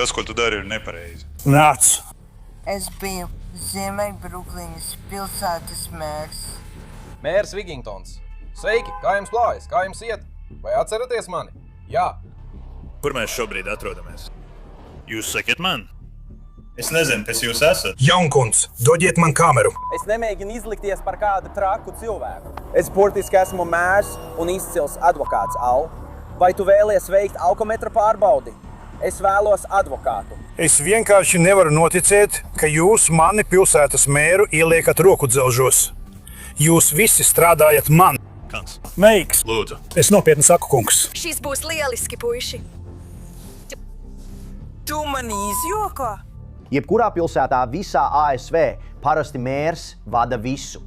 Tas, ko tu dari, ir nepareizi. Nāc! Es biju Ziemeļbruklīnas pilsētas mērs. Mērs Vigingtons. Sveiki, kā jums klājas, kā jums iet? Vai atceraties mani? Jā. Kur mēs šobrīd atrodamies? Jūs sakiet man? Es nezinu, kas jūs esat. Jaunkunds, dodiet man kameru! Es nemēģinu izlikties par kādu traku cilvēku. Es burtiski esmu mērs un izcils advokāts, Al. Vai tu vēlies veikt alkometra pārbaudi? Es vēlos advokātu. Es vienkārši nevaru noticēt, ka jūs mani pilsētas mēru ieliekat rokudzelžos. Jūs visi strādājat man. Kans. Meiks! Lūdzu. Es nopietni saku, kungs. Šis būs lieliski, puiši. Tu mani izjoko? Jebkurā pilsētā visā ASV parasti mērs vada visu.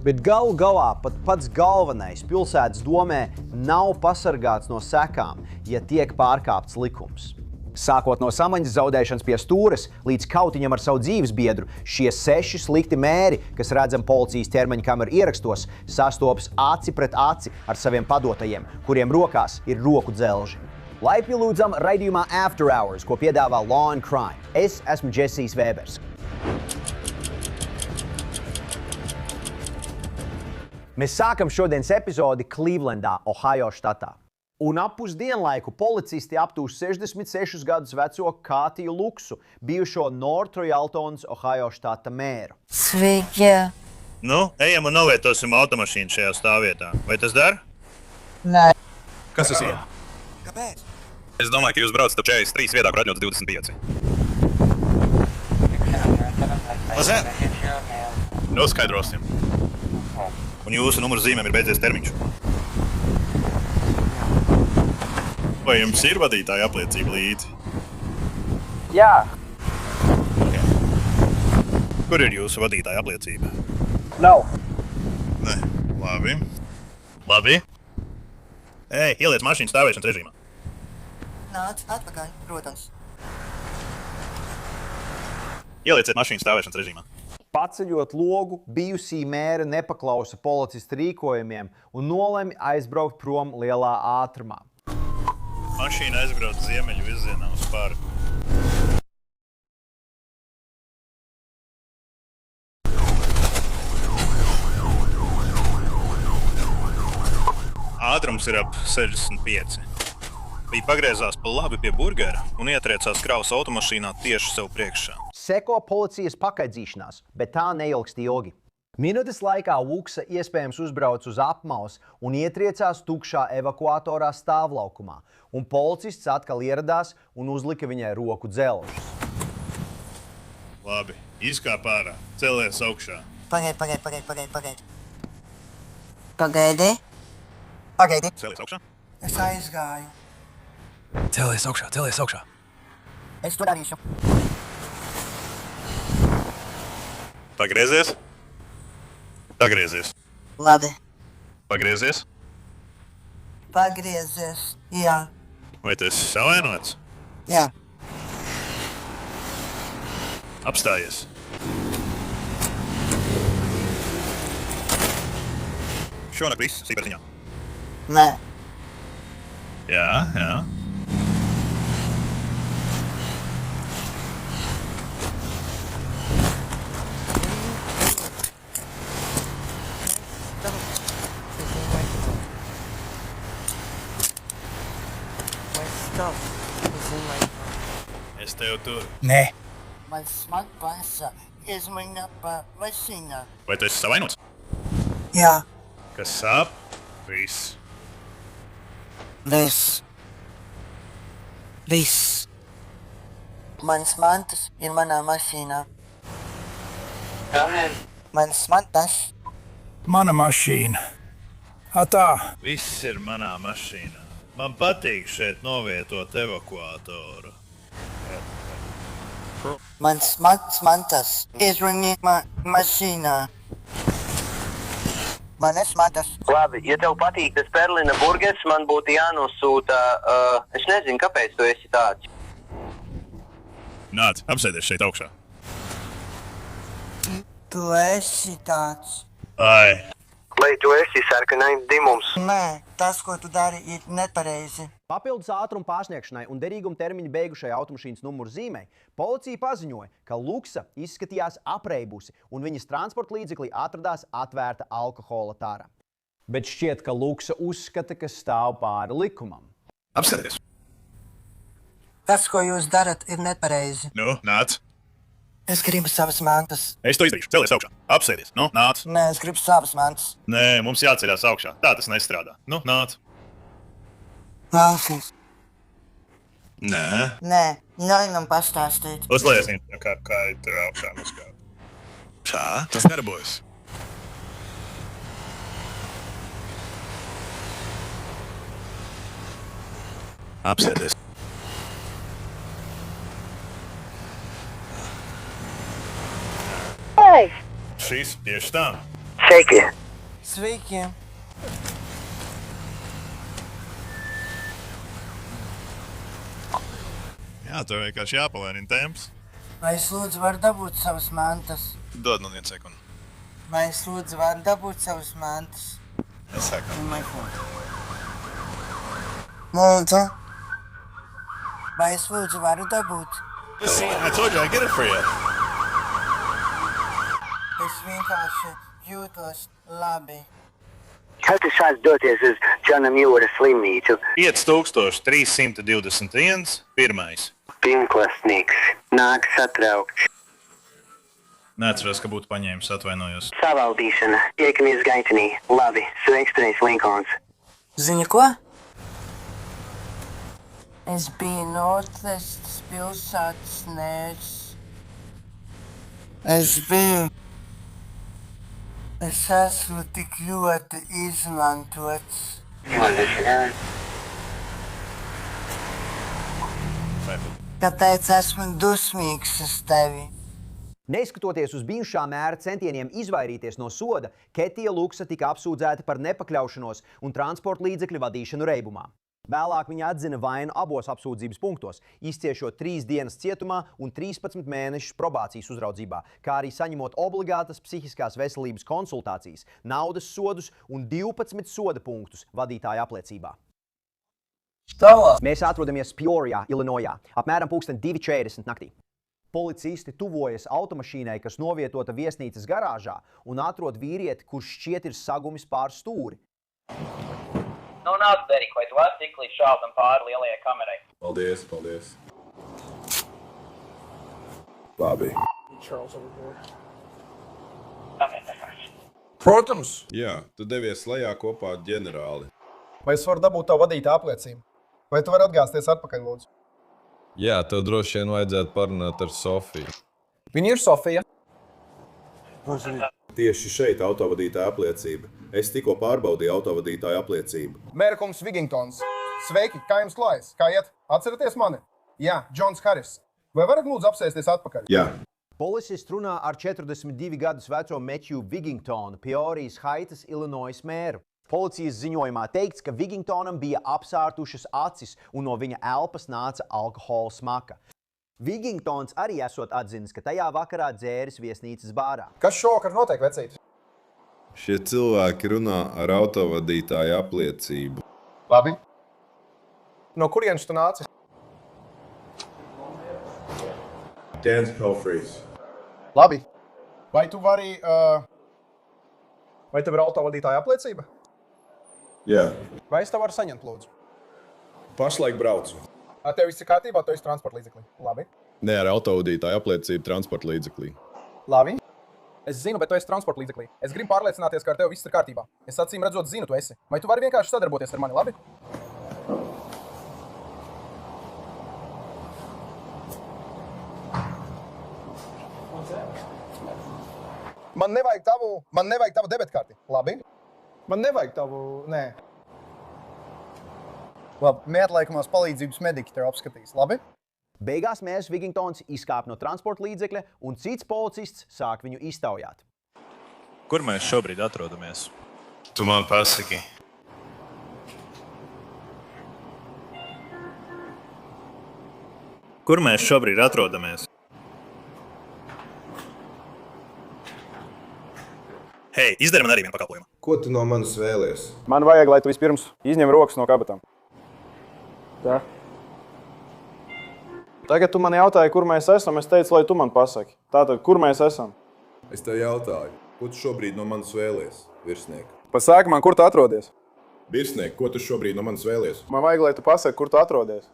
Bet galu galā pat pats galvenais pilsētas domē nav pasargāts no sekām, ja tiek pārkāpts likums. Sākot no samaņas zaudēšanas pie stūres līdz kautiņam ar savu dzīvesbiedru, šie 6 slikti mēri, kas redzam policijas ķermeņa kameru ierakstos, sastopas aci pret aci ar saviem padotajiem, kuriem rokās ir roku dzelži. Laipni lūdzam raidījumā After Hours, ko piedāvā Law and Crime. Es esmu Džesijs Vēbers. Mēs sākam šodienas epizodi Clevelandā, Ohio štatā. Un ap pusdienlaiku policisti aptūš 66 gadus veco Kātiju Luksu, bijušo North Royaltons, Ohio štata mēru. Sveiki! Nu, ejam un novietosim automašīnu šajā stāvvietā. Vai tas der? Nē. Kas tas ir? Kāpēc? Es domāju, ka jūs braucat ap 43 vietā, kur atļauts 25. Noskaidrosim. Un jūsu numuru zīmēm ir beidzies termiņš. Vai jums ir vadītāja apliecība līdzi? Jā. Kur ir jūsu vadītāja apliecība? Nav. Nē, labi. Labi. Ej, ieliec mašīnu stāvēšanas režīmā. Nāc atpakaļ, protams. Ielieciet mašīnu stāvēšanas režīmā. Paceļot logu, bijusī mēra nepaklausa policistu rīkojumiem un nolemj aizbraukt prom lielā ātrumā. Mašīna aizbrauc ziemeļu virzienā uz parku. Ātrums ir ap 65. Viņa pagriezās pa labi pie burgera un ietriecās kravas automašīnā tieši sev priekšā. Seko policijas pakaidzīšanās, bet tā neilgst ilgi. Minūtes laikā Luksa iespējams uzbrauc uz apmaus un ietriecās tukšā evakuatorā stāvlaukumā, un policists atkal ieradās un uzlika viņai roku dzelžus. Labi, izkāp ārā, celies augšā. Pagaidi. Celies augšā? Es aizgāju. Celies augšā. Es to darīšu. Pagriezies. Pagriezies. Labi. Pagriezies. Pagriezies. Jā. Vai tu esi savainots? Jā. Apstājies. Šonakt viss sīkatziņā. Nē. Jā. Es tev turu. Nē. Man smag pasa izmaina pa mašīnā. Vai tu esi savainots? Jā. Kas sāp? Viss. Viss. Manas mantas ir manā mašīnā. Manas mantas. Mana mašīna. Atā. Viss ir manā mašīnā. Man patīk šeit novietot evakuatoru. Manas mantas ir viņa mašīnā. Manas mantas. Labi, ja tev patīk tas Berlīna burgers, man būtu jānosūta, es nezinu, kāpēc tu esi tāds. Nāc, apsēdies šeit augšā. Tu esi tāds. Ai. Vai tu esi sarkanais dimums? Nē, tas, ko tu dari, ir nepareizi. Papildus ātruma pārsniegšanai un derīguma termiņu beigušai automašīnas numuru zīmei, policija paziņoja, ka Luksa izskatījās apreibusi un viņas transporta līdzeklī atradās atvērta alkohola tara. Bet šķiet, ka Luksa uzskata, ka stāv pāri likumam. Apskaties. Tas, ko jūs darat, ir nepareizi. Nu, nāc. Es gribu savas mantas. Es to izdarīšu. Celies augšā. Apsēdies. Nu, nāc. Nē, es gribu savas mantas. Nē, mums jāceļās augšā. Tā tas nestrādā. Nu, nāc. Klausies. Nē. Nē, ļauj man pastāstīt. Uzliesim, kā tur augšā uzkāp. Tā, tas darbojas. Apsēdies. Šis tieši tā. Sveiki! Sveiki! Jā, tev vienkārši jāpalēnina temps. Vai es lūdzu varu dabūt savas mantas? Dod man 1 sekundi. Vai es lūdzu varu dabūt savas mantas? Es saku. Lūdzu. Vai es lūdzu varu dabūt? I told you I'd get it for you. Es vienkārši jūtos labi. Kas tas šāds doties uz Džonam Jūra slimnīcu? 5321. Pirmais. Pirmklasnieks. Nāk satraukts. Neatceros, ka būtu paņēmis, atvainojos. Savaldīšana. Tiekamies gaitenī. Labi. Sveikstunies Linkons. Zini ko? Es biju notvests pilsētas nērs. Es esmu tik ļoti izmantots. Kāpēc esmu dusmīgs uz tevi? Neskatoties uz bijušā mēra centieniem izvairīties no soda, Ketija Luksa tika apsūdzēta par nepakļaušanos un transporta līdzekļu vadīšanu reibumā. Vēlāk viņa atzina vainu abos apsūdzības punktos, izciešot 3 dienas cietumā un 13 mēnešus probācijas uzraudzībā, kā arī saņemot obligātas psihiskās veselības konsultācijas, naudas sodus un 12 soda punktus vadītāja apliecībā. Mēs atrodamies Peorijā, Illinoisā, apmēram 2:40 naktī. Policisti tuvojas automašīnai, kas novietota viesnīcas garāžā, un atrod vīrieti, kurš šķiet ir sagumis pār stūri. Nu, nāc, Derek, vai tu vari tiklīdz šāpam pāri lielajai kamerai? Paldies. Labi. Protams. Jā, tu devies lejā kopā ar ģenerāli. Vai es varu dabūt tavu vadītāju apliecību? Vai tu vari atgāzties atpakaļ, lūdzu? Jā, tev droši vien vajadzētu parunāt ar Sofiju. Viņa ir Sofija. Tieši šeit autovadītāja apliecība. Es tikko pārbaudīju autovadītāja apliecību. Mērkungs Wigingtons. Sveiki, kā jums klājas? Kā iet? Atceraties mani? Jā, Džons Haris. Vai varat lūdzu apsēsties atpakaļ? Jā. Policists runā ar 42 gadus veco Matthew Wigingtonu, Peorijas Haitas, Illinois mēru. Policijas ziņojumā teikts, ka Wigingtonam bija apsārtušas acis un no viņa elpas nāca alkohola smaka. Wigingtons arī esot atzinis, ka tajā vakarā dzēris viesnīcas bārā. Kas šovakar notiek, vecīt? Šie cilvēki runā ar autovadītāja apliecību. Labi. No kurienes tu nāci? Dans Pelfreys. Labi. Vai tu vari... Vai tev ir autovadītāja apliecība? Jā. Vai es tev varu saņemt, lūdzu? Pašlaik braucu. Tev viss ir kārtībā, tu esi transporta līdzeklī. Labi. Ne ar autovadītāja apliecību transporta līdzeklī. Labi. Es zinu, bet tu esi transporta līdzeklī. Es gribu pārliecināties, ka ar tev viss ir kārtībā. Es acīm redzot zinu, tu esi. Vai tu vari vienkārši sadarboties ar mani, labi? Man nevajag tavu debetkarti. Labi. Man nevajag tavu, nē. Labi, neatliekamās palīdzības mediķi tev apskatīs, labi? Beigās mērs Wigingtons izkāpa no transporta līdzekļa un cits policists sāk viņu iztaujāt. Kur mēs šobrīd atrodamies? Tu man pasaki. Kur mēs šobrīd atrodamies? Hei, izdari man arī vienu pakalpojumu. Ko tu no manis vēlies? Man vajag, lai tu vispirms izņem rokas no kabatām. Tā. Tagad tu man jautāji, kur mēs esam. Es teicu, lai tu man pasaki. Tātad, kur mēs esam? Es tev jautāju, ko tu šobrīd no manis vēlies, virsniek? Pasaki man, kur tu atrodies? Virsniek, ko tu šobrīd no manis vēlies? Man vajag, lai tu pasaki, kur tu atrodies.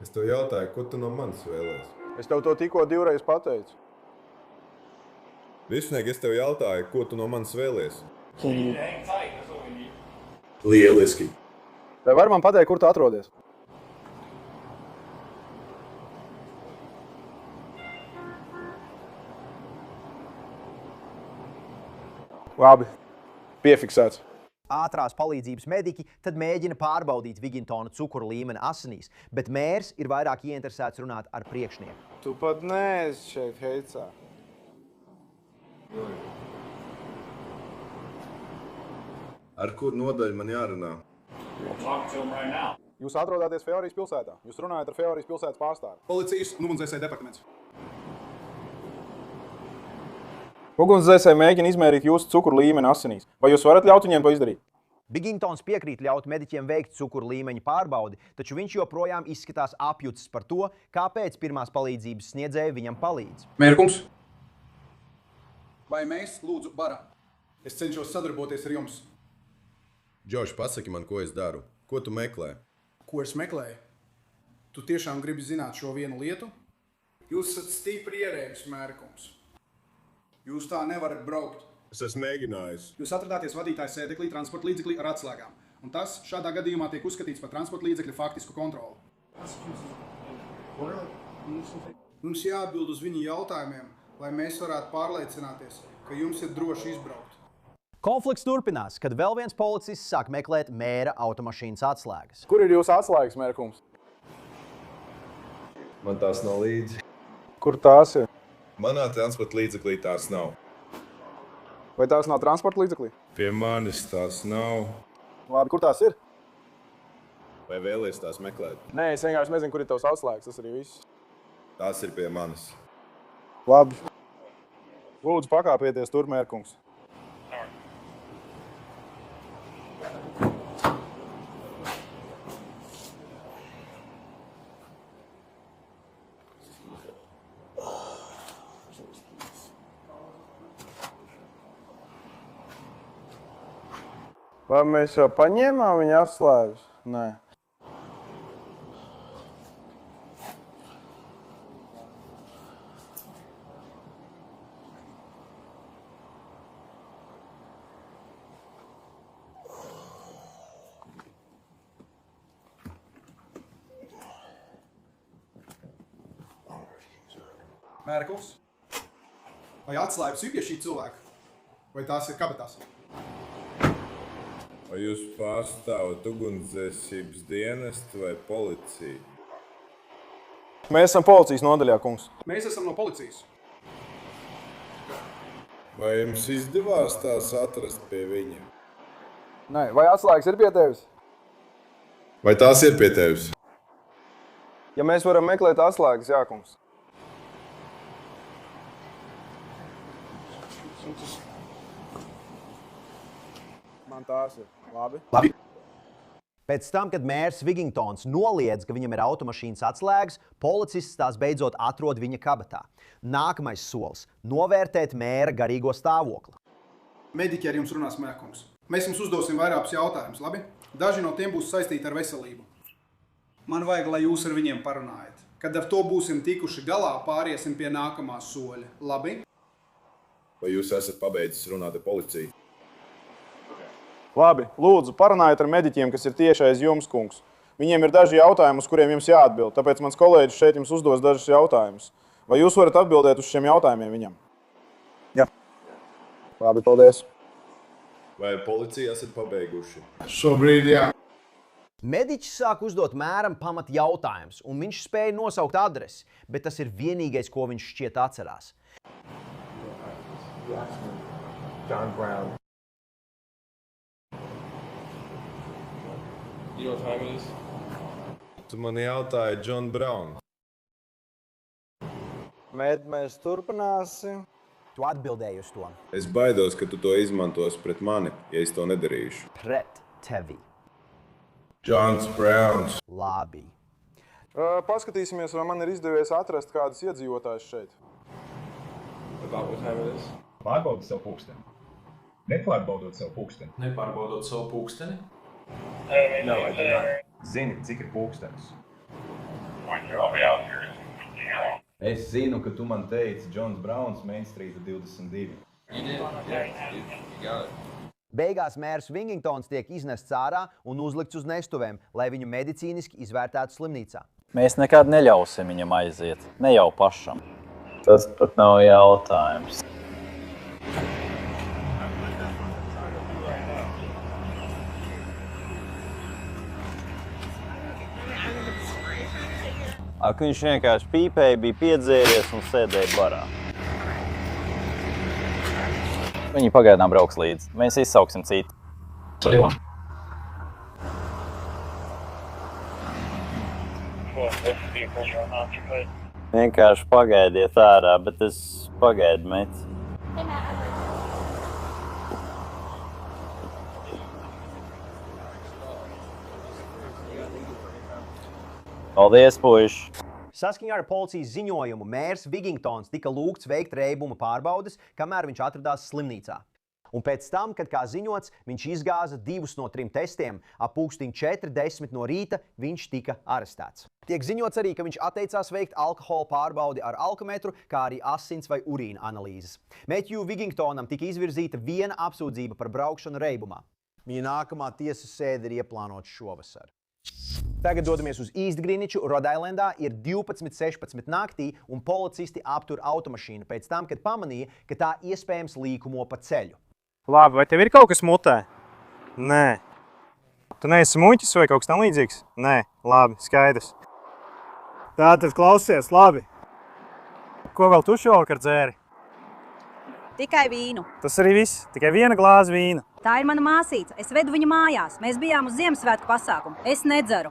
Es tev jautāju, ko tu no manis vēlies? Es tev to tikko 2 reizes pateicu. Virsniek, es tev jautāju, ko tu no manis vēlies? Lieliski. Vai var man pateikt, kur tu atrodies? Labi. Piefiksēts. Ātrās palīdzības mediķi tad mēģina pārbaudīt Vigintona cukuru līmeni asinīs, bet mērs ir vairāk ieinteresēts runāt ar priekšnieku. Tu pat neesi šeit heicā. Ar kur nodaļu man jārunā? Jūs atrodaties Feorijas pilsētā. Jūs runājat ar Feorijas pilsētas pārstāvi. Policijas un ugunsdzēsēju departaments. Ugunsdzēsēji mēģina izmērīt jūsu cukuru līmeni asinīs. Vai jūs varat ļaut viņiem to izdarīt? Vigintons piekrīt ļaut mediķiem veikt cukuru līmeņa pārbaudi, taču viņš joprojām izskatās apjucis par to, kāpēc pirmās palīdzības sniedzēji viņam palīdz. Mērkungs, vai mēs lūdzu varam? Es cenšos sadarboties ar jums. Džoš, pasaki man, ko es daru. Ko tu meklē? Ko es meklēju? Tu tiešām gribi zināt šo vienu lietu? Jūs esat stipri ierēbis, Mērkungs. Jūs tā nevarat braukt. Es esmu mēģinājis. Jūs atradāties vadītāja sēdeklī transporta līdzeklī ar atslēgām, un tas šādā gadījumā tiek uzskatīts par transporta līdzekļa faktisku kontroli. Mums jāatbild uz viņu jautājumiem, lai mēs varētu pārliecināties, ka jums ir droši izbraukt. Konflikts turpinās, kad vēl viens policists sāk meklēt mēra automašīnas atslēgas. Kur ir jūsu atslēgas, mērkums? Man tās nav līdzi. Kur tās ir? Manā transporta līdzeklī tās nav. Vai tās nav transporta līdzeklī? Pie manis tās nav. Labi, kur tās ir? Vai vēlies tās meklēt? Nē, es vienkārši nezinu, kur ir tavs atslēgas, tas arī viss. Tās ir pie manis. Labi. Lūdzu, pakāpieties tur, mērkungs. Vai mēs jau paņēmām viņa atslēgas? Nē. Mērkungs, vai atslēgas ir pie šī cilvēka? Vai tās ir kabatās? Vai jūs pārstāvat ugunsdzēsības dienestu vai policiju? Mēs esam policijas nodaļā, kungs. Mēs esam no policijas. Vai jums izdevās tās atrast pie viņa? Nē, vai atslēgas ir pie tevis? Vai tās ir pie tevis? Ja mēs varam meklēt atslēgas, jā, kungs. Man tās ir. Labi. Pēc tam, kad mērs Vigintons noliedz, ka viņam ir automašīnas atslēgas, policists tās beidzot atrod viņa kabatā. Nākamais solis – novērtēt mēra garīgo stāvokli. Mediķi ar jums runās, Mērkungs. Mēs jums uzdosim vairākus jautājumus, labi? Daži no tiem būs saistīti ar veselību. Man vajag, lai jūs ar viņiem parunājat. Kad ar to būsim tikuši galā, pāriesim pie nākamā soļa, labi? Vai jūs esat pabeidzis runāt ar policiju? Labi, lūdzu, parunājiet ar mediķiem, kas ir tieši aiz jums, kungs. Viņiem ir daži jautājumi, uz kuriem jums jāatbild, tāpēc mans kolēģis šeit jums uzdos dažus jautājumus. Vai jūs varat atbildēt uz šiem jautājumiem viņam? Jā. Labi, paldies. Vai policija esat pabeiguši? Šobrīd, jā. Mediķis sāk uzdot mēram pamat jautājumus, un viņš spēja nosaukt adresi, bet tas ir vienīgais, ko viņš šķiet atcerās. John Brown. You know what time it is? Tu man jautāji John Brown. Mēs turpināsim. Tu atbildēji uz to. Es baidos, ka tu to izmantos pret mani, ja es to nedarīšu. Pret tevi. Johns Browns. Labi. Paskatīsimies, vai man ir izdevies atrast kādus iedzīvotājus šeit. About what time it is? Pārbaudi savu pulksteni. Nepārbaudot savu pulksteni. Nepārbaudot savu pulksteni? No, I do not. Zini, cik ir pulkstenis? Es zinu, ka tu man teici Johns Browns, Main Street 22. You did. Yeah, you got it. Beigās mērs Wigingtons tiek iznests ārā un uzlikts uz nestuvēm, lai viņu medicīniski izvērtētu slimnīcā. Mēs nekad neļausim viņam aiziet, ne jau pašam. Tas pat nav jautājums. Ak, viņš vienkārši pīpēja, bija piedzēries un sēdēja barā. Viņi pagaidām brauks līdzi. Mēs izsauksim citu. Vienkārši pagaidiet ārā, bet es pagaidu, meitas. Paldies, puiši! Saskaņā ar policijas ziņojumu mērs Wigingtons tika lūgts veikt reibuma pārbaudes, kamēr viņš atradās slimnīcā. Un pēc tam, kad, kā ziņots, viņš izgāza 2 no 3 testiem, ap 4:40 no rīta viņš tika arestēts. Tiek ziņots arī, ka viņš atteicās veikt alkohola pārbaudi ar alkometru, kā arī asins vai urīna analīzes. Matthew Wigingtonam tika izvirzīta 1 apsūdzība par braukšanu reibumā. Viņa nākamā tiesas sēde ir ieplānota šovasar. Tagad dodamies uz East Greenwichu, Rhode-Islandā, ir 12:16 naktī un policisti aptur automašīnu pēc tam, kad pamanīja, ka tā iespējams līkumo pa ceļu. Labi, vai tev ir kaut kas mutē? Nē. Tu neesi muļķis vai kaut kas tam līdzīgs? Nē, labi, skaidrs. Tātad klausies, labi. Ko vēl tu šovakar dzēri? Tikai vīnu. Tas arī viss, tikai 1 glāze vīna. Tā ir mana māsīca. Es vedu viņu mājās. Mēs bijām uz Ziemassvētku pasākumu. Es nedzeru.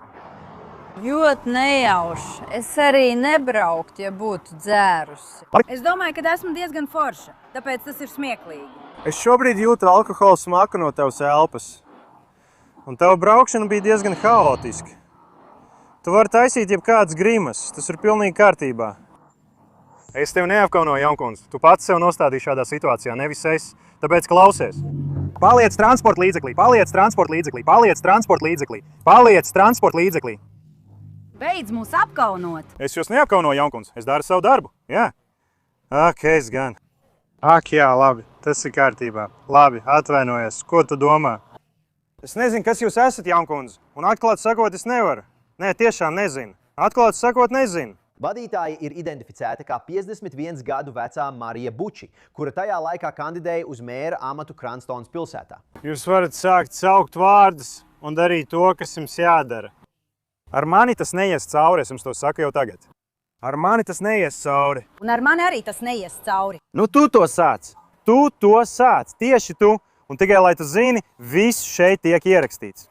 Ļoti nejauši. Es arī nebrauktu, ja būtu dzērusi. Es domāju, ka esmu diezgan forša, tāpēc tas ir smieklīgi. Es šobrīd jūtu alkohola smaku no tavas elpas. Un tava braukšana bija diezgan haotiska. Tu vari taisīt jebkādas grimas, tas ir pilnīgi kārtībā. Es tevi neapkaunoju, Jankundze. Tu pats sev nostādīji šādā situācijā, nevis es. Tāpēc klausies. Paliec transporta līdzeklī, paliec transporta līdzeklī, paliec transporta līdzeklī, paliec transporta līdzeklī. Beidz mūs apkaunot. Es jūs neapkaunoju, Jankundze. Es daru savu darbu. Jā. Ak, es gan. Ak, jā, labi. Tas ir kārtībā. Labi, atvainojies. Ko tu domā? Es nezinu, kas jūs esat, Jankundze. Un atklāt sakot, es nevaru. Nē, tiešām nezinu. Atklāt sakot, nezinu. Vadītāja ir identificēta kā 51 gadu vecā Marija Buči, kura tajā laikā kandidēja uz mēra amatu Kranstonas pilsētā. Jūs varat sākt saukt vārdus un darīt to, kas jums jādara. Ar mani tas neies cauri, es jums to saku jau tagad. Ar mani tas neies cauri. Un ar mani arī tas neies cauri. Nu, tu to sāc. Tu to sāc. Tieši tu. Un tikai, lai tu zini, viss šeit tiek ierakstīts.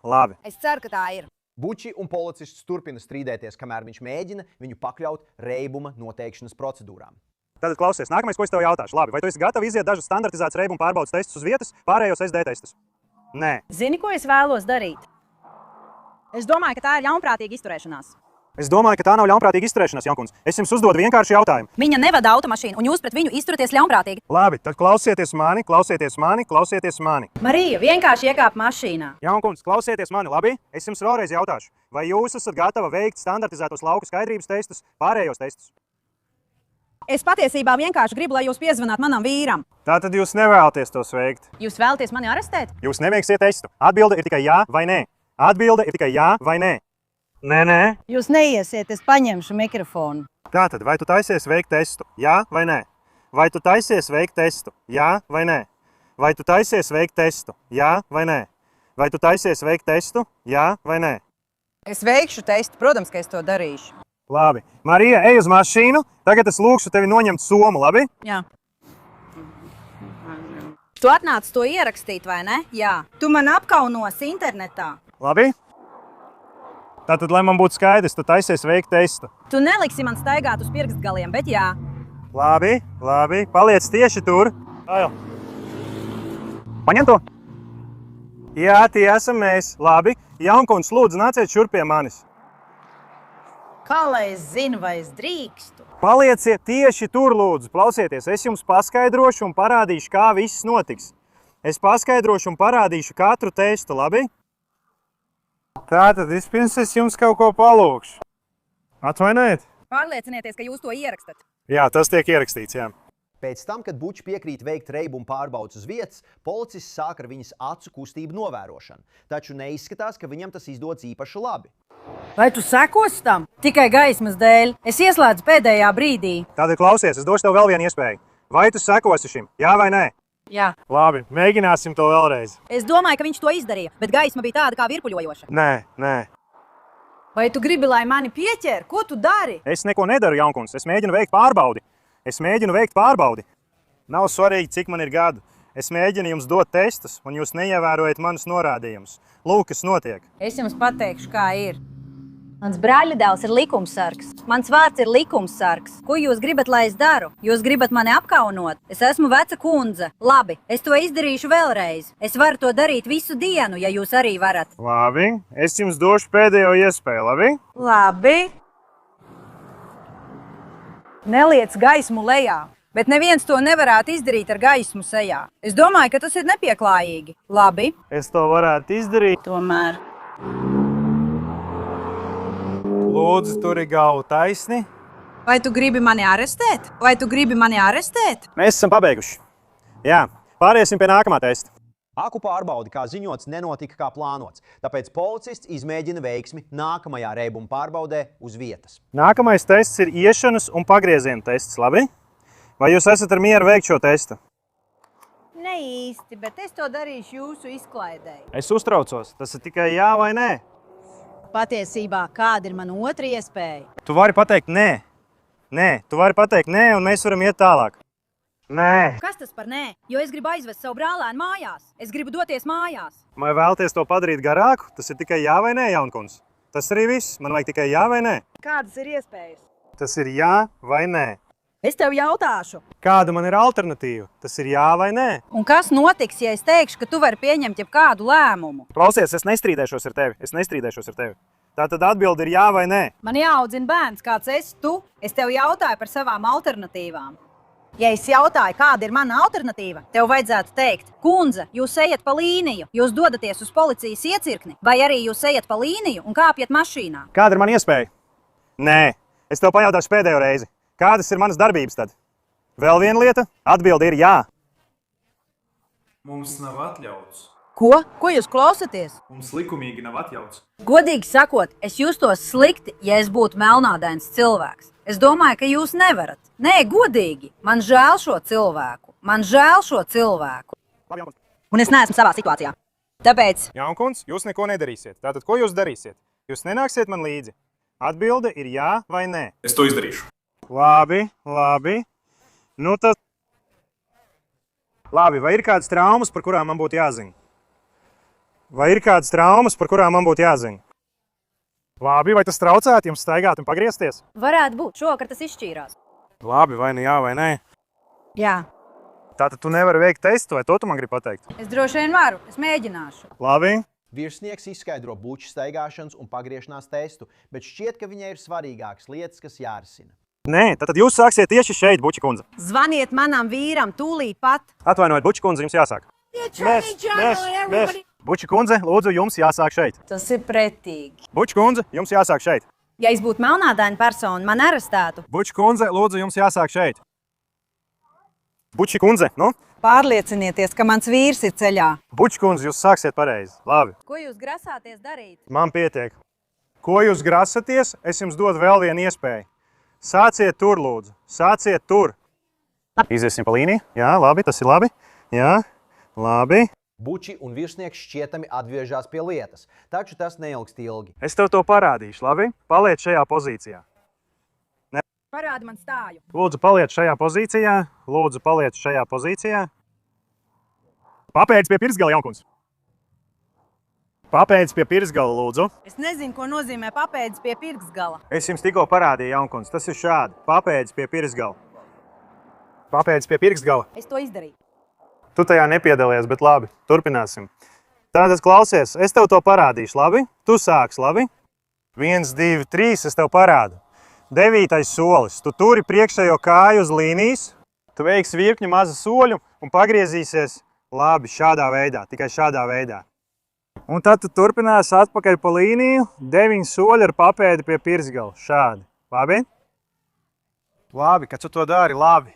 Labi. Es ceru, ka tā ir. Buči un policists turpina strīdēties, kamēr viņš mēģina viņu pakļaut reibuma noteikšanas procedūrām. Tātad klausies, nākamais, ko es tev jautāšu. Labi, vai tu esi gatava iziet dažus standartizētus reibuma pārbaudes testus uz vietas, pārējos SD testus? Nē. Zini, ko es vēlos darīt? Es domāju, ka tā ir ļaunprātīga izturēšanās. Es domāju, ka tā nav ļaunprātīga izturēšanās, Jankundze. Es jums uzdodu vienkārši jautājumu. Viņa nevada automašīnu, un jūs pret viņu izturaties ļaunprātīgi. Labi, tad klausieties mani, klausieties mani, klausieties mani. Marija, vienkārši iekāp mašīnā. Jankundze, klausieties mani, labi? Es jums vēlreiz jautāšu. Vai jūs esat gatava veikt standartizētos lauku skaidrības testus, pārējos testus? Es patiesībā vienkārši gribu, lai jūs piezvanāt manam vīram. Tātad jūs nevēlaties tos veikt. Jūs vēlaties mani arestēt? Jūs neveiksiet testu. Atbilde ir tikai jā vai nē. Atbilde ir tikai jā vai nē. Nē. Jūs neiesiet, es paņemšu mikrofonu. Tātad, vai tu taisies veikt testu? Jā vai nē? Vai tu taisies veikt testu? Jā vai nē? Vai tu taisies veikt testu? Jā vai nē? Vai tu taisies veikt testu? Jā vai nē? Es veikšu testu, protams, ka es to darīšu. Labi. Marija, ej uz mašīnu. Tagad es lūkšu tevi noņemt somu, labi? Jā. Tu atnāc to ierakstīt, vai ne? Jā. Tu man apkaunosi internetā. Labi. Tātad, lai man būtu skaidrs, tu taisies veikt testu. Tu neliksi man staigāt uz pirkstgaliem, bet jā. Labi. Paliec tieši tur. Paņem to. Jā, tie esam mēs. Labi. Jaunkunds, lūdzu, nāciet šurp pie manis. Kā lai es zinu, vai es drīkstu? Palieciet tieši tur, lūdzu. Klausieties, es jums paskaidrošu un parādīšu, kā viss notiks. Es paskaidrošu un parādīšu katru testu, labi? Tātad, vispirms es jums kaut ko palūkšu. Atvainojiet? Pārliecinieties, ka jūs to ierakstat. Jā, tas tiek ierakstīts, jā. Pēc tam, kad Bučs piekrīt veikt reibumu pārbaudes uz vietas, policists sāk ar viņas acu kustību novērošanu. Taču neizskatās, ka viņam tas izdodas īpaši labi. Vai tu sekos tam? Tikai gaismas dēļ. Es ieslēdzu pēdējā brīdī. Tātad klausies, es došu tev vēl vienu iespēju. Vai tu sekosi šim? Jā vai nē? Jā. Labi, mēģināsim to vēlreiz. Es domāju, ka viņš to izdarīja, bet gaisma bija tāda kā virpuļojoša. Nē. Vai tu gribi, lai mani pieķer? Ko tu dari? Es neko nedaru, jaunkunds. Es mēģinu veikt pārbaudi. Nav svarīgi, cik man ir gadu. Es mēģinu jums dot testus, un jūs neievērojat manus norādījumus. Lūk, kas notiek. Es jums pateikšu, kā ir. Mans brāļadēls ir likumsargs. Mans vārds ir likumsargs. Ko jūs gribat, lai es daru? Jūs gribat mani apkaunot? Es esmu veca kundze. Labi, es to izdarīšu vēlreiz. Es varu to darīt visu dienu, ja jūs arī varat. Labi, es jums došu pēdējo iespēju, labi? Labi. Neliec gaismu lejā, bet neviens to nevarētu izdarīt ar gaismu sejā. Es domāju, ka tas ir nepieklājīgi. Labi. Es to varētu izdarīt. Tomēr. Lūdzu, turi galvu taisni. Vai tu gribi mani arestēt? Mēs esam pabeiguši. Jā, pāriesim pie nākamā testa. Aku pārbaudi, kā ziņots, nenotika kā plānots, tāpēc policists izmēģina veiksmi nākamajā reibuma pārbaudē uz vietas. Nākamais tests ir iešanas un pagrieziena tests, labi? Vai jūs esat ar mieru veikt šo testu? Ne īsti, bet es to darīšu jūsu izklaidēji. Es uztraucos, tas ir tikai jā vai nē. Patiesībā, kāda ir mana otra iespēja? Tu vari pateikt nē. Tu vari pateikt nē, un mēs varam iet tālāk. Nē. Kas tas par nē? Jo es gribu aizvest savu brālēnu mājās. Es gribu doties mājās. Vai vēlaties to padarīt garāku? Tas ir tikai jā vai nē, jaunkunds. Tas arī viss. Man vajag tikai jā vai nē. Kādas ir iespējas? Tas ir jā vai nē. Es tev jautāšu. Kāda man ir alternatīva? Tas ir jā vai nē. Un kas notiks, ja es teikšu, ka tu vari pieņemt jebkādu lēmumu? Klausies, es nestrīdēšos ar tevi. Tātad atbilde ir jā vai nē. Man jāaudzina bērns, kāds esi tu. Es tev jautāju par savām alternatīvām. Ja es jautāju, kāda ir mana alternatīva, tev vajadzētu teikt, kundze, jūs ejat pa līniju, jūs dodaties uz policijas iecirkni, vai arī jūs ejat pa līniju un kāpjat mašīnā. Kāda ir mana iespēja? Nē, es tev pajautāšu pēdējo reizi. Kādas ir manas darbības tad? Vēl viena lieta, atbilde ir jā. Mums nav atļauts. Ko? Ko jūs klausaties? Mums likumīgi nav atļauts. Godīgi sakot, es justos slikti, ja es būtu melnādains cilvēks. Es domāju, ka jūs nevarat. Nē, godīgi. Man žēl šo cilvēku. Un es neesmu savā situācijā. Tāpēc... Jaunkunds, jūs neko nedarīsiet. Tātad, ko jūs darīsiet? Jūs nenāksiet man līdzi. Atbilde ir jā vai nē. Es to izdarīšu. Labi. Nu tad... Labi, vai ir kādas traumas, par kurām man būtu jāzina? Labi, vai tas traucētu jums staigāt un pagriezties? Varētu būt. Šovakar tas izšķīrās. Labi, vai nu jā vai nē? Jā. Tātad tu nevari veikt testu, vai to tu man gribi pateikt? Es droši vien varu. Es mēģināšu. Labi. Virsnieks izskaidro Buča staigāšanas un pagriešanās testu, bet šķiet, ka viņai ir svarīgākas lietas, kas jārisina. Nē, tātad jūs sāksiet tieši šeit, Buča kundze. Zvaniet manam vīram tūlīt pat. Atvainojiet, Buča kundze, jums jāsāk. Mēs. Buča kundze, lūdzu, jums jāsāk šeit. Tas ir pretīgi. Buča kundze, jums jāsāk šeit. Ja es būtu melnādaina persona, man arestētu. Buča kundze, lūdzu, jums jāsāk šeit. Buča kundze, nu? Pārliecinieties, ka mans vīrs ir ceļā. Buča kundze, jūs sāksiet pareizi. Labi. Ko jūs grasāties darīt? Man pietiek. Ko jūs grasaties? Es jums dodu vēl vienu iespēju. Sāciet tur, lūdzu. Sāciet tur. Iziesim pa līniju. Jā, labi, tas ir labi. Jā, labi. Buči un virsnieks šķietami atgriežas pie lietas, taču tas neilgst ilgi. Es tev to parādīšu, labi? Paliec šajā pozīcijā. Parādi man stāju. Lūdzu, paliec šajā pozīcijā. Papēdz pie pirksgala, jaunkunds. Papēdz pie pirksgala, lūdzu. Es nezinu, ko nozīmē papēdis pie pirksgala. Es jums tikko parādīju, jaunkunds. Tas ir šādi. Papēdz pie pirksgala. Papēdz pie pirksgala. Es to izdarīju. Tu tajā nepiedalies, bet labi, turpināsim. Tātad klausies, es tev to parādīšu, labi? Tu sāks, labi? 1, 2, 3, es tev parādu. 9. solis. Tu turi priekšējo kāju uz līnijas, tu veiksi virkni mazu soļu un pagriezīsies labi šādā veidā, tikai šādā veidā. Un tad tu turpināsi atpakaļ pa līniju, 9 soļi ar papēdi pie pirsgala. Šādi. Labi? Labi, kad tu to dari, labi.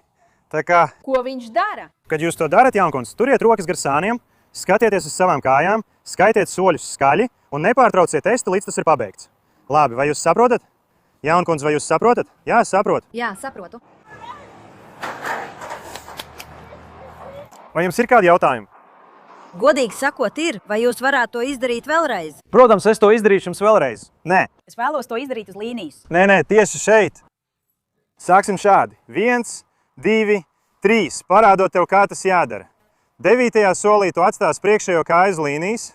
Tā kā, Ko viņš dara? kad jūs to darat, jaunkundze, turiet rokas gar sāniem, skatieties uz savām kājām, skaitiet soļus skaļi un nepārtrauciet testu, līdz tas ir pabeigts. Labi, vai jūs saprotat? Jaunkundze, vai jūs saprotat? Jā, es saprotu. Jā, saprotu. Vai jums ir kādi jautājumi? Godīgi sakot, ir, vai jūs varētu to izdarīt vēlreiz? Protams, es to izdarīšu jums vēlreiz. Nē, Es vēlos to izdarīt uz līnijas. nē, tieši šeit. Sāksim šādi. 1, 2, 3. Parādot tev, kā tas jādara. 9. solī tu atstās priekšējo kāju uz līnijas.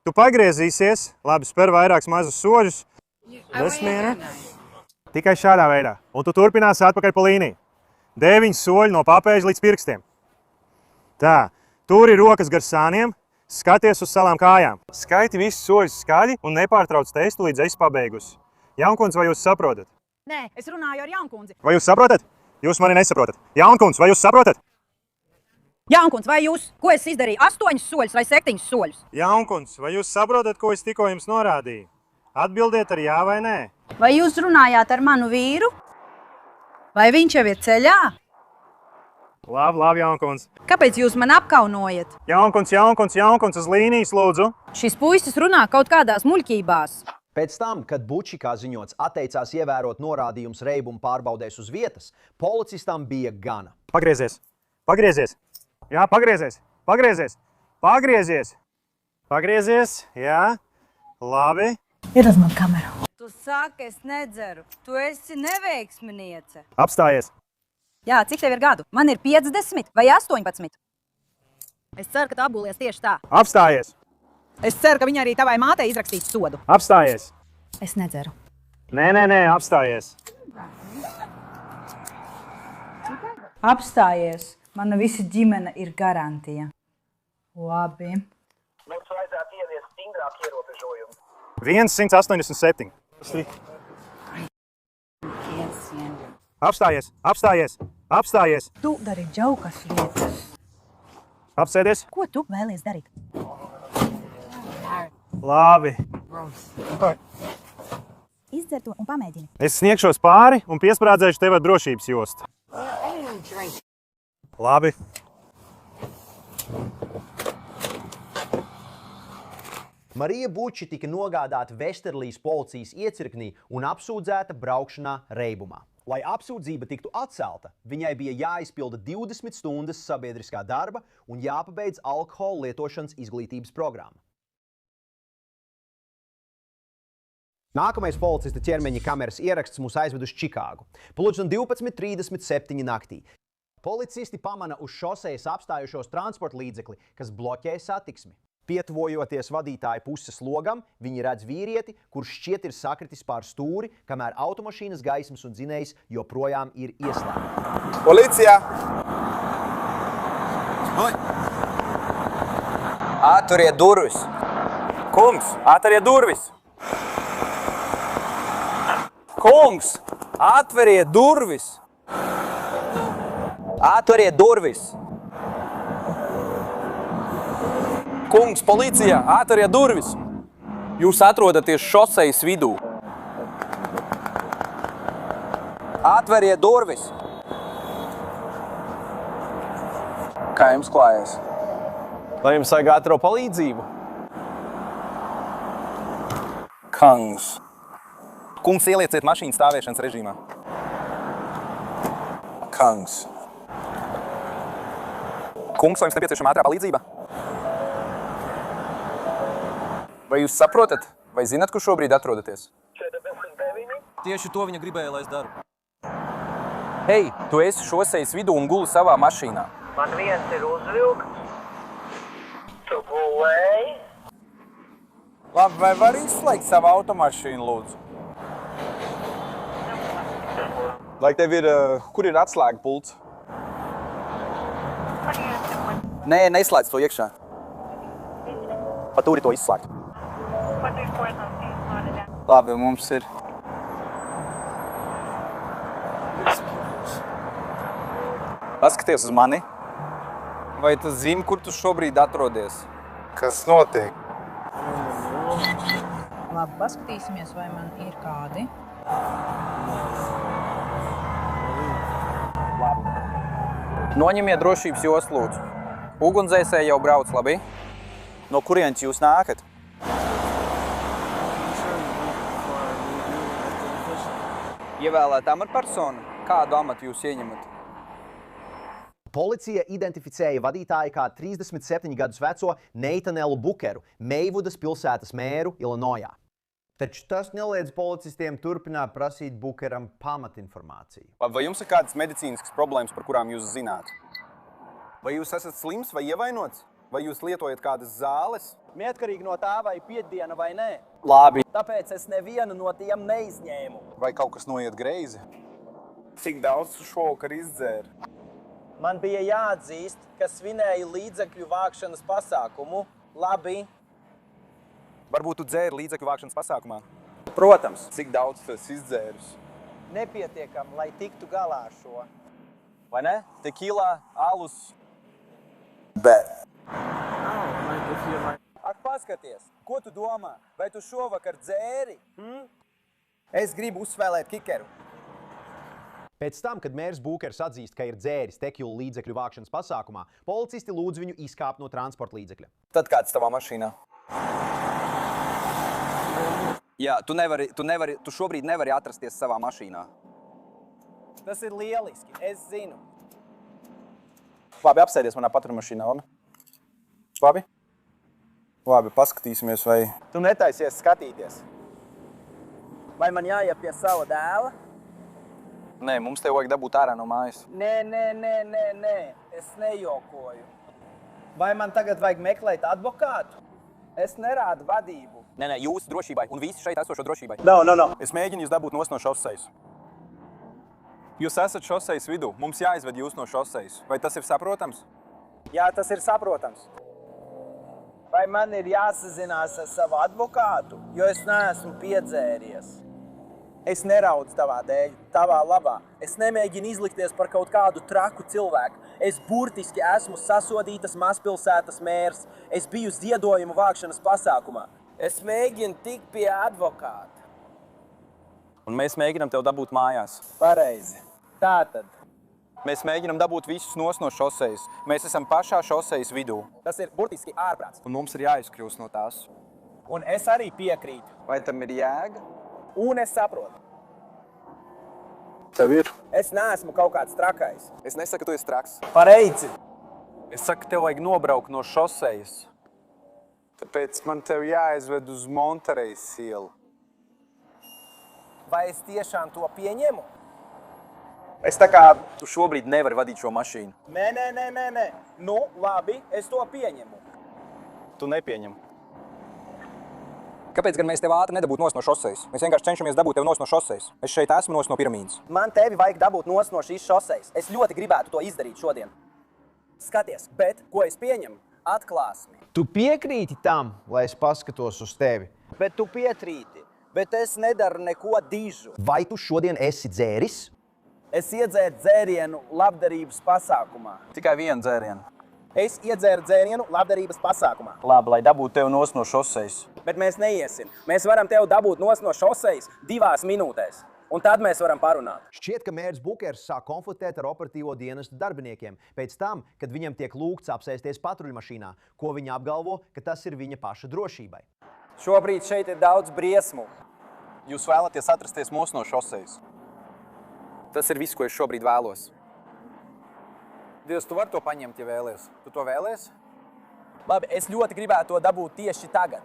Tu pagriezīsies, labi, spēr vairākus mazus soļus. Tikai šādā veidā. Un tu turpināsi atpakaļ pa līniju. 9 soļi no papēža līdz pirkstiem. Tā, turi rokas gar sāniem, skaties uz savām kājām. Skaiti visus soļus skaļi un nepārtrauc testu, līdz esi pabeigusi. Jaunkundze, vai jūs saprotat? Nē, es runāju ar Jaunkundzi. Vai jūs saprotat? Jūs mani nesaprotat. Jaunkundze, vai jūs saprotat? Jaunkundze, vai jūs, ko es izdarīju? 8 soļus vai 7 soļus? Jaunkundze, vai jūs saprotat, ko es tikko jums norādīju? Atbildiet ar jā vai nē. Vai jūs runājāt ar manu vīru? Vai viņš jau ir ceļā? Labi, jaunkundze. Kāpēc jūs man apkaunojat? Jaunkundze, uz līnijas lūdzu. Šis puisis runā kaut kādās muļķībās. Pēc tam, kad Bučikā ziņots atteicās ievērot norādījumus reibumu pārbaudēs uz vietas, policistam bija gana. Pagriezies. Pagriezies. Jā, pagriezies. Pagriezies. Pagriezies. Pagriezies. Jā. Labi. Ir uz man kameru. Tu saki, es nedzeru. Tu esi neveiksminiece. Apstājies. Jā, cik tev ir gadu? Man ir 50 vai 18. Es ceru, ka tu apgūlies tieši tā. Apstājies. Es ceru, ka viņa arī tavai mātei izrakstīs sodu. Apstājies. Es nedzeru. Nē, apstājies. Apstājies. Mana visa ģimene ir garantija. Labi. Mums vajadzētu ieviest stingrāk ierobežojumu. 187. Apstājies. Apstājies. Apstājies. Tu dari džaukas lietas. Apsēdies. Ko tu vēlies darīt? Labi. Izdzer to un pamēģini. Es sniegšos pāri un piesprādzēšu tev ar drošības jostu. Labi. Marija Buči tika nogādāta Vesterlīs policijas iecirknī un apsūdzēta braukšanā reibumā. Lai apsūdzība tiktu atcelta, viņai bija jāizpilda 20 stundas sabiedriskā darba un jāpabeidz alkohola lietošanas izglītības programma. Nākamais policista ķermeņa kameras ieraksts mūs aizved uz Čikāgu. Pulksten 12:37 naktī. Policisti pamana uz šosejas apstājušos transporta līdzekli, kas bloķē satiksmi. Pietuvojoties vadītāja puses logam, viņi redz vīrieti, kurš šķiet ir sakritis pār stūri, kamēr automašīnas gaismas un dzinējs joprojām ir ieslēgti. Policija! Atturiet durvis! Kungs, atveriet durvis! Kungs, atveriet durvis! Atveriet durvis! Kungs, policija, atveriet durvis! Jūs atrodaties šosejas vidū. Atveriet durvis! Kā jums klājas? Vai jums vajag ātro palīdzību? Kungs. Kungs, ielieciet mašīnu stāvēšanas režīmā. Kungs. Kungs, vai jums nepieciešama ātrā palīdzība? Vai jūs saprotat, vai zināt, kur šobrīd atrodaties? Tieši to viņa gribēja, lai es daru. Hei, tu esi šosejas vidū un guli savā mašīnā. Man viens ir uzvilkts. Tu gulēji? Labi, vai var izslēgt savu automašīnu, lūdzu? Vai tev ir, kur ir atslēga pults? Nē, neizslēdz to iekšā. pa turi to izslēgt. Labi, mums ir. Paskaties uz mani. Vai tu zini, kur tu šobrīd atrodies? Kas notiek? Labi, paskatīsimies, vai man ir kādi. Noņemiet drošības joslu, lūdzu. Ugunsdzēsēji jau brauc, labi? No kurienes jūs nākat? Ievēlēt amatpersonu? Kādu amatu jūs ieņemat? Policija identificēja vadītāju kā 37 gadus veco Neitanelu Bukeru, Meivudas pilsētas mēru Ilinojā. Taču tas neliedz policistiem turpināt prasīt Bukeram pamatinformāciju. Vai jums ir kādas medicīniskas problēmas, par kurām jūs zināt? Vai jūs esat slims vai ievainots? Vai jūs lietojat kādas zāles? Neatkarīgi no tā, vai piekdiena vai nē. Labi. Tāpēc es nevienu no tiem neizņēmu. Vai kaut kas noiet greizi? Cik daudz tu šovakar izdzēri? Man bija jāatzīst, ka svinēju līdzekļu vākšanas pasākumu. Labi. Varbūt tu dzēri līdzekļu vākšanas pasākumā? Protams. Cik daudz tu esi izdzēris? Nepietiekam, lai tiktu galā ar šo. Vai ne? Tekīlā, alus. Bet. Ak, paskaties, ko tu domā? Vai tu šovakar dzēri? Es gribu uzspēlēt kikeru. Pēc tam, kad mērs Bukers atzīst, ka ir dzēris tekilu līdzekļu vākšanas pasākumā, policisti lūdz viņu izkāpt no transporta līdzekļa. Tad kāds tavā mašīnā? Jā, tu šobrīd nevari atrasties savā mašīnā. Tas ir lieliski, es zinu. Labi, apsēdies manā paturmašīnā, labi? Labi? Labi, paskatīsimies, vai... Tu netaisies skatīties. Vai man jāiet pie sava dēla? Nē, mums tev vajag dabūt ārā no mājas. Nē, es nejokoju. Vai man tagad vajag meklēt advokātu? Es nerādu vadību. Nē, jūs drošībai un visi šeit esošo drošībai. No. Es mēģinu jūs dabūt nos no šosejas. Jūs esat šosejas vidū, mums jāizved jūs no šosejas. Vai tas ir saprotams? Jā, tas ir saprotams. Vai man ir jāsazinās ar savu advokātu, jo es neesmu piedzēries? Es neraudu tavā dēļ, tavā labā. Es nemēģinu izlikties par kaut kādu traku cilvēku. Es burtiski esmu sasodītas mazpilsētas mērs. Es biju ziedojumu vākšanas pasākumā. Es mēģinu tikt pie advokāta. Un mēs mēģinām tev dabūt mājās. Pareizi. Tātad. Mēs mēģinām dabūt visus nos no šosejas. Mēs esam pašā šosejas vidū. Tas ir burtiski ārprāts. Un mums ir jāizkļūst no tās. Un es arī piekrītu. Vai tam ir jēga? Un es saprotu. Tev ir? Es neesmu kaut kāds trakais. Es nesaku, ka tu esi traks. Pareizi. Es saku, tev vajag nobraukt no šosejas. Tāpēc man tev jāaizved uz Monterejas ielu. Vai es tiešām to pieņemu? Es tā kā tu šobrīd nevari vadīt šo mašīnu. Nē. Nu, labi, es to pieņemu. Tu nepieņem. Kāpēc gan mēs tev ātri nedabūtu nos no šosejas? Mēs vienkārši cenšamies dabūt tev nos no šosejas. Es šeit esmu nos no piramīdas. Man tevi vajag dabūt nos no šīs šosejas. Es ļoti gribētu to izdarīt šodien. Skaties, bet ko es pieņemu? Atklāsmi. Tu piekrīti tam, lai es paskatos uz tevi? Bet tu piekrīti. Bet es nedaru neko dižu. Vai tu šodien esi dzēris? Es iedzēru dzērienu labdarības pasākumā. Tikai vienu dzērienu. Es iedzēru dzērienu labdarības pasākumā. Labi, lai dabūtu tev nos no šosejas. Bet mēs neiesim. Mēs varam tev dabūt nos no šosejas 2 minūtēs. Un tad mēs varam parunāt. Šķiet, ka mērs Bukers sāk konfliktēt ar operatīvo dienestu darbiniekiem pēc tam, kad viņam tiek lūgts apsēsties patruļmašīnā, ko viņa apgalvo, ka tas ir viņa paša drošībai. Šobrīd šeit ir daudz briesmu. Jūs vēlaties atrasties nos no šosejas. Tas ir viss, ko es šobrīd vēlos. Dievs, tu vari to paņemt, ja vēlies. Tu to vēlies? Labi, es ļoti gribētu to dabūt tieši tagad.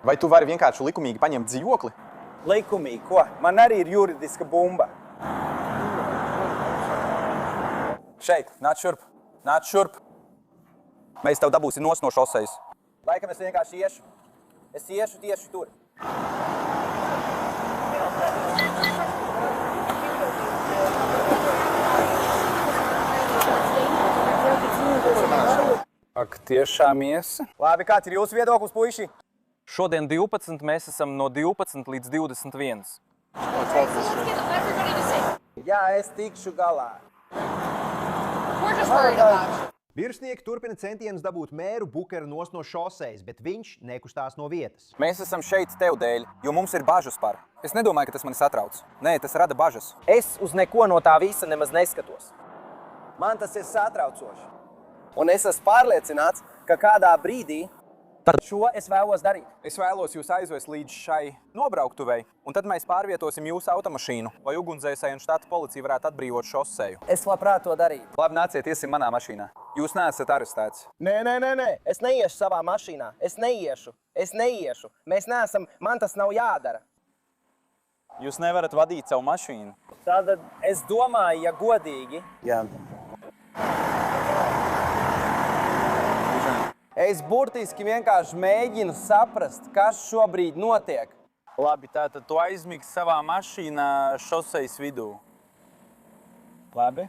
Vai tu vari vienkārši likumīgi paņemt dzīvokli? Likumīgi, ko? Man arī ir juridiska bumba. Šeit, nāc šurp. Mēs tev dabūsim nos no šosejas. Laikam es vienkārši iešu. Es iešu tieši tur. Ak, Tiešām iesi? Labi, kāds ir jūsu viedoklis, puiši? Šodien 12, mēs esam no 12 līdz 21. Jā, es tikšu galā. Virsnieki turpina centienus dabūt mēru Bukeru nost no šosejas, bet viņš nekustās no vietas. Mēs esam šeit tev dēļ, jo mums ir bažas par. Es nedomāju, ka tas mani satrauc. Nē, tas rada bažas. Es uz neko no tā visa nemaz neskatos. Man tas ir satraucoši. Un es esmu pārliecināts, ka kādā brīdī šo es vēlos darīt. Es vēlos jūs aizvest līdz šai nobrauktuvei, un tad mēs pārvietosim jūsu automašīnu, lai ugunsdzēsēji un štata policija varētu atbrīvot šoseju. Es labprāt to darītu. Labi, nāciet, iesim manā mašīnā. Jūs neesat arestēts. Nē. Es neiešu savā mašīnā. Es neiešu. Mēs neesam, man tas nav jādara. Jūs nevarat vadīt savu mašīnu. Tātad es domāju, ja godīgi. Jā. Es burtiski vienkārši mēģinu saprast, kas šobrīd notiek. Labi, tātad tu aizmigsi savā mašīnā šosejas vidū. Labi.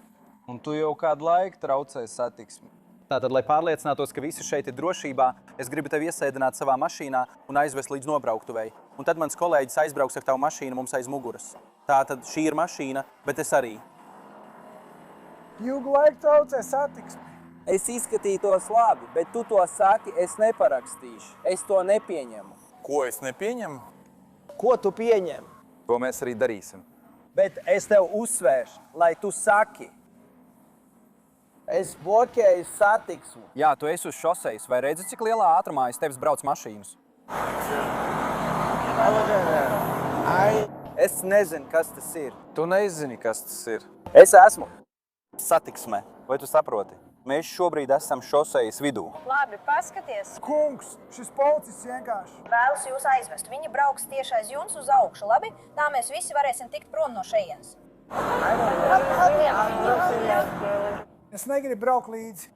Un tu jau kādu laiku traucēji satiksmi. Tātad, lai pārliecinātos, ka visi šeit ir drošībā, es gribu tevi iesēdināt savā mašīnā un aizvest līdz nobrauktuvei. Un tad mans kolēģis aizbrauks ar tavu mašīnu mums aiz muguras. Tātad šī ir mašīna, bet es arī. Ilgu laiku traucē satiksmi. Es izskatītos labi, bet tu to saki, es neparakstīšu. Es to nepieņemu. Ko es nepieņemu? Ko tu pieņem? To mēs arī darīsim. Bet es tev uzsvēršu, lai tu saki. Es bloķēju satiksmi. Jā, tu esi uz šosejas. Vai redzi, cik lielā ātrumā es tevis brauc mašīnas? Es nezinu, kas tas ir. Tu nezini, kas tas ir. Es esmu satiksmē. Vai tu saproti? Mēs šobrīd esam šosejas vidū. Labi, paskaties. Kungs, šis policists vienkārši. Vēlas jūs aizvest. Viņi brauks tieši aiz jums uz augšu, labi? Tā mēs visi varēsim tikt prom no šejienes. Es negribu braukt līdzi.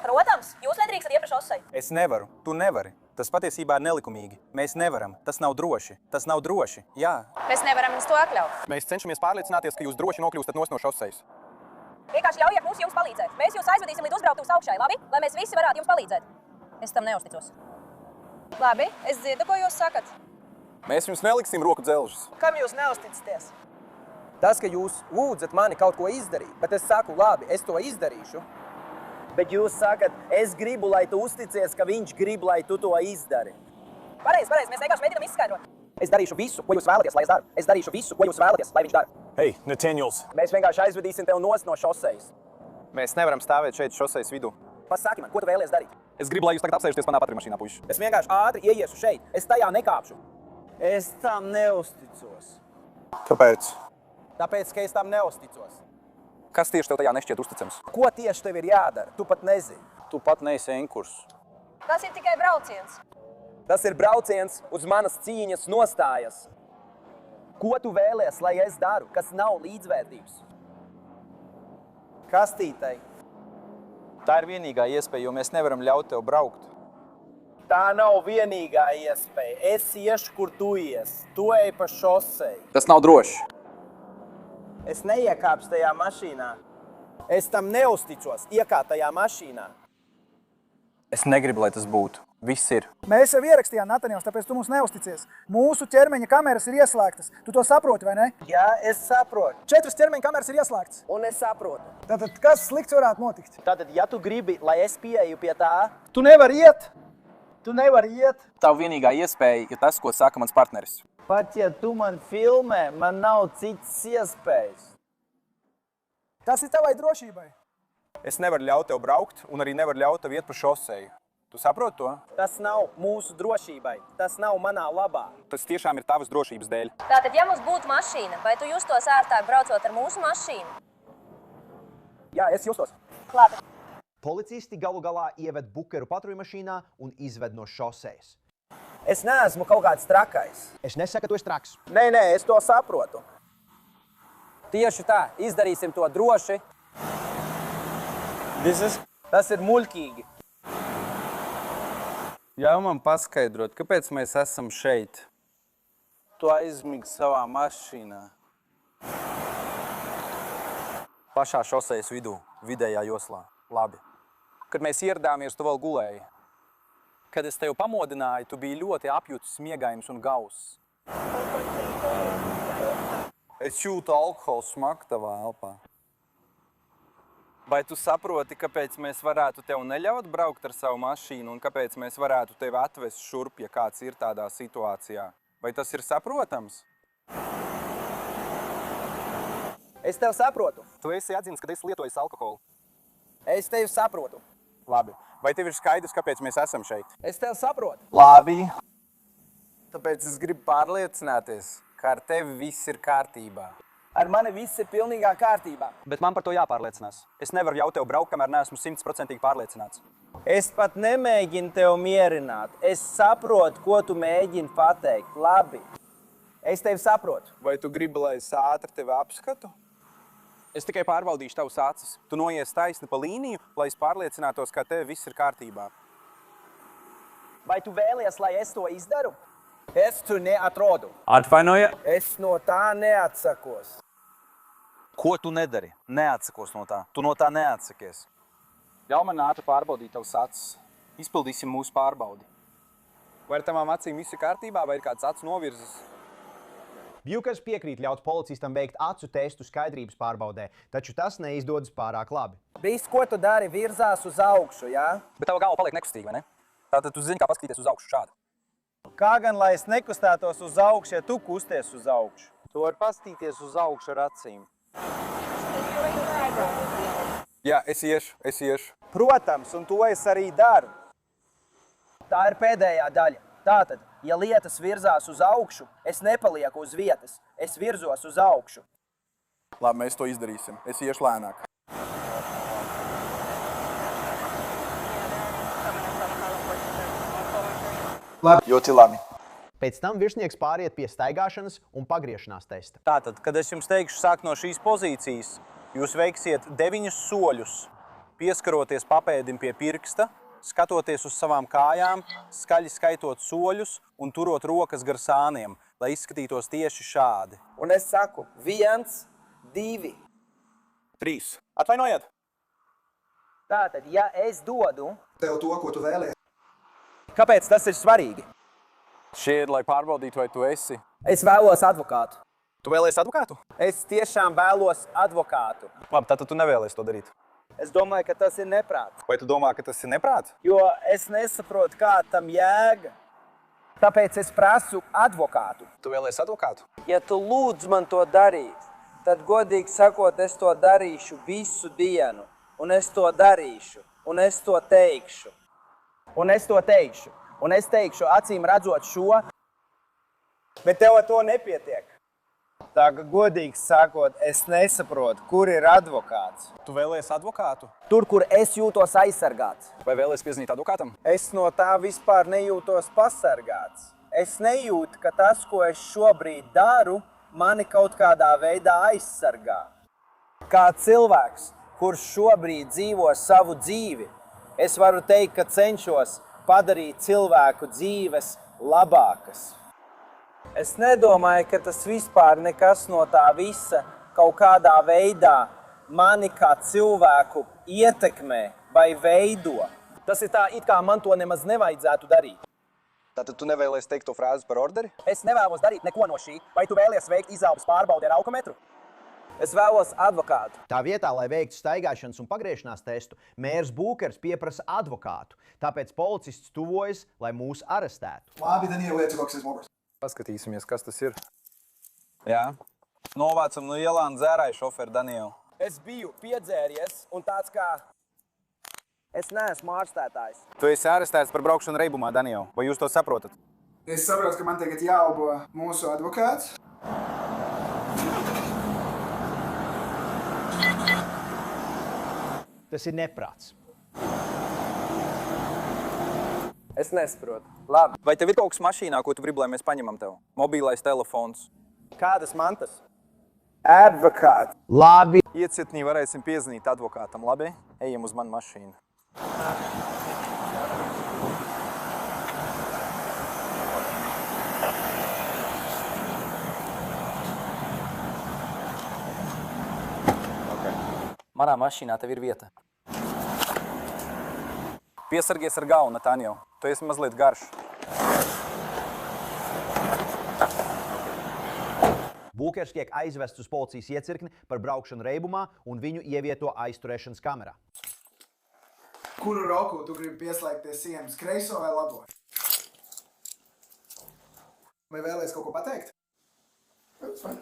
Protams, jūs nedrīkstat iet pa šoseju. Es nevaru. Tu nevari. Tas patiesībā ir nelikumīgi. Mēs nevaram. Tas nav droši. Tas nav droši. Jā. Mēs nevaram jums to atļaut. Mēs cenšamies pārliecināties, ka jūs droši nokļūstat no šosejas. Vienkārši ļaujiet mums jums palīdzēt. Mēs jūs aizvedīsim līdz uzbrauktuvas augšai, labi? Lai mēs visi varētu jums palīdzēt. Es tam neusticos. Labi, es dzirdu, ko jūs sakat. Mēs jums neliksim roku dzelžus. Kam jūs neusticaties? Tas, ka jūs lūdzat mani kaut ko izdarīt, bet es saku, labi, es to izdarīšu. Bet jūs sakat, es gribu, lai tu uzticies, ka viņš grib, lai tu to izdari. Pareizi, mēs vienkārši mēģinām izskaidrot. Es darīšu visu, ko jūs vēlaties, lai es daru. Es darīšu visu, ko jūs vēlaties, lai viņš dara. Hei, Nathaniels. Mēs vienkārši aizvedīsim tev nost no šosejas. Mēs nevaram stāvēt šeit šosejas vidū. Pasaki man, ko tu vēlies darīt? Es gribu, lai jūs tagad apsēžaties manā patruļmašīnā, puiši. Es vienkārši ātri ieiešu šeit. Es tajā nekāpšu. Es tam neusticos. Kāpēc? Tāpēc, ka es tam neusticos. Kas tieši tev tajā nešķiet uzticams? Ko tieši tev ir jādara? Tu pat nezini. Tu pat neesi enkurs. Tas ir tikai brauciens. Tas ir brauciens uz manas cīņas nostājas. Ko tu vēlies, lai es daru, kas nav līdzvērtības? Kastītei. Tā ir vienīgā iespēja, jo mēs nevaram ļaut tev braukt. Tā nav vienīgā iespēja. Es iešu, kur tu ies. Tu ej pa šoseju. Tas nav droši. Es neiekāpšu tajā mašīnā. Es tam neusticos. Iekāp tajā mašīnā. Es negribu, lai tas būtu. Viss ir. Mēs jau ierakstījām, Nathaniels, tāpēc tu mums neusticies. Mūsu ķermeņa kameras ir ieslēgtas. Tu to saproti, vai ne? Jā, es saprotu. 4 ķermeņa kameras ir ieslēgtas. Un es saprotu. Tātad, kas slikts varētu notikt? Tātad, ja tu gribi, lai es pieeju pie tā... Tu nevari iet. Tu nevari iet. Tavu vienīgā iespēja ir tas, ko saka mans partneris. Pat ja tu man filmē, man nav citas iespējas. Tas ir tavai drošībai. Es nevaru ļaut tev braukt un arī nevaru ļaut tev iet pa šoseju. Tu saproti to? Tas nav mūsu drošībai. Tas nav manā labā. Tas tiešām ir tavas drošības dēļ. Tātad, ja mums būtu mašīna, vai tu justos ērtāk braucot ar mūsu mašīnu? Jā, es justos. Labi. Policisti galu galā ieved Bukeru patruļmašīnā un izved no šosejas. Es neesmu kaut kāds trakais. Es nesaku, ka tu esi traks. Nē, es to saprotu. Tieši tā, izdarīsim to droši. Tas ir muļķīgi. Ļauj man paskaidrot, kāpēc mēs esam šeit? Tu aizmigi savā mašīnā. Pašā šosejas vidū, vidējā joslā. Labi. Kad mēs ieradāmies, tu vēl gulēji. Kad es tevi pamodināju, tu biji ļoti apjutis, miegains un gauss. Es jūtu alkoholu smaku tavā elpā. Vai tu saproti, kāpēc mēs varētu tev neļaut braukt ar savu mašīnu un kāpēc mēs varētu tevi atvest šurp, ja kāds ir tādā situācijā? Vai tas ir saprotams? Es tevi saprotu. Tu esi atzīmis, ka esi lietojis alkoholu. Es tevi saprotu. Labi. Vai tev ir skaidrs, kāpēc mēs esam šeit? Es tevi saprotu. Labi. Tāpēc es gribu pārliecināties, ka ar tevi viss ir kārtībā. Ar mani viss ir pilnīgā kārtībā. Bet man par to jāpārliecinās. Es nevaru jau tev braukt, kamēr neesmu 100% pārliecināts. Es pat nemēģinu tev mierināt. Es saprotu, ko tu mēģini pateikt. Labi. Es tevi saprotu. Vai tu gribi, lai es ātri tevi apskatu? Es tikai pārbaudīšu tavus acis. Tu noies taisni pa līniju, lai es pārliecinātos, ka tev viss ir kārtībā. Vai tu vēlies, lai es to izdaru? Es tu neatrodu. Atvainojiet. Es no tā neatsakos. Ko tu nedari? Neatsakos no tā. Tu no tā neatsakies. Ļauj man ātri pārbaudīt tavus acis. Izpildīsim mūsu pārbaudi. Vai ar tavām acīm viss ir kārtībā, vai ir kāds acu novirzes? Bjukers piekrīt ļaut policistam veikt acu testu skaidrības pārbaudē, taču tas neizdodas pārāk labi. Viss, ko tu dari, virzās uz augšu, jā? Bet tava galva paliek nekustīga, vai ne? Tātad tu zini, kā paskatīties uz augšu šādi. Kā gan, lai es nekustētos uz augšu, ja tu kusties uz augšu? Tu vari paskatīties uz augšu ar acīm. Jā, es iešu. Protams, un to es arī daru. Tā ir pēdējā daļa. Tātad, ja lietas virzās uz augšu, es nepalieku uz vietas. Es virzos uz augšu. Labi, mēs to izdarīsim. Es iešu lēnāk. Ļoti labi. Pēc tam virsnieks pāriet pie staigāšanas un pagriešanās testa. Tātad, kad es jums teikšu sākt no šīs pozīcijas, jūs veiksiet 9 soļus, pieskaroties papēdim pie pirksta, skatoties uz savām kājām, skaļi skaitot soļus un turot rokas gar sāniem, lai izskatītos tieši šādi. Un es saku 1, 2, 3. Atvainojiet! Tātad, ja es dodu tev to, ko tu vēlies, kāpēc tas ir svarīgi? Šie ir, lai pārbaudītu, vai tu esi. Es vēlos advokātu. Tu vēlies advokātu? Es tiešām vēlos advokātu. Labi, tātad tu nevēlies to darīt. Es domāju, ka tas ir neprāts. Vai tu domā, ka tas ir neprāts? Jo es nesaprotu, kā tam jēga. Tāpēc es prasu advokātu. Tu vēlies advokātu? Ja tu lūdz man to darīt, tad godīgi sakot, es to darīšu visu dienu. Un es to darīšu. Un es to teikšu. Un es to teikšu. Un es teikšu, acīm redzot šo, bet tev ar to nepietiek. Tā kā godīgi sakot, es nesaprotu, kur ir advokāts. Tu vēlies advokātu? Tur, kur es jūtos aizsargāts. Vai vēlies piezīmēt advokātam? Es no tā vispār nejūtos pasargāts. Es nejūtu, ka tas, ko es šobrīd daru, mani kaut kādā veidā aizsargā. Kā cilvēks, kurš šobrīd dzīvo savu dzīvi, es varu teikt, ka cenšos padarīt cilvēku dzīves labākas. Es nedomāju, ka tas vispār nekas no tā visa kaut kādā veidā mani kā cilvēku ietekmē vai veido. Tas ir tā, it kā man to nemaz nevajadzētu darīt. Tātad tu nevēlies teikt to frāzi par orderi? Es nevēlos darīt neko no šī. Vai tu vēlies veikt izaugnes pārbaudi ar alkometru? Es vēlos advokātu. Tā vietā, lai veiktu staigāšanas un pagriešanās testu, mērs Būkers pieprasa advokātu. Tāpēc policists tuvojas, lai mūs arestētu. Labi, Daniel, let's go, says Mobers. Paskatīsimies, kas tas ir. Jā. Novācam no ielām dzērāju šoferu Danielu. Es biju piedzēries un tāds kā... Es neesmu ārstētājs. Tu esi arestēts par braukšanu reibumā, Danielu. Vai jūs to saprotat? Es saprotu, ka man tagad jāalbo mūsu advokāts. Tas ir neprāts. Es nesaprotu. Labi. Vai tev ir kaut kas mašīnā, ko tu gribi, lai mēs paņemam tev? Mobilais telefons. Kādas mantas? Advokāts. Labi. Iecietnī varēsim piezinīt advokātam, labi? Ejam uz manu mašīnu. Manā mašīnā tev ir vieta. Piesargies ar galvu, Natāņo. Tu esi mazliet garš. Būkers tiek aizvests uz policijas iecirkni par braukšanu reibumā un viņu ievieto aizturēšanas kamerā. Kuru roku tu gribi pieslēgties sienas, kreiso vai labo? Vai vēlies kaut ko pateikt? That's fine.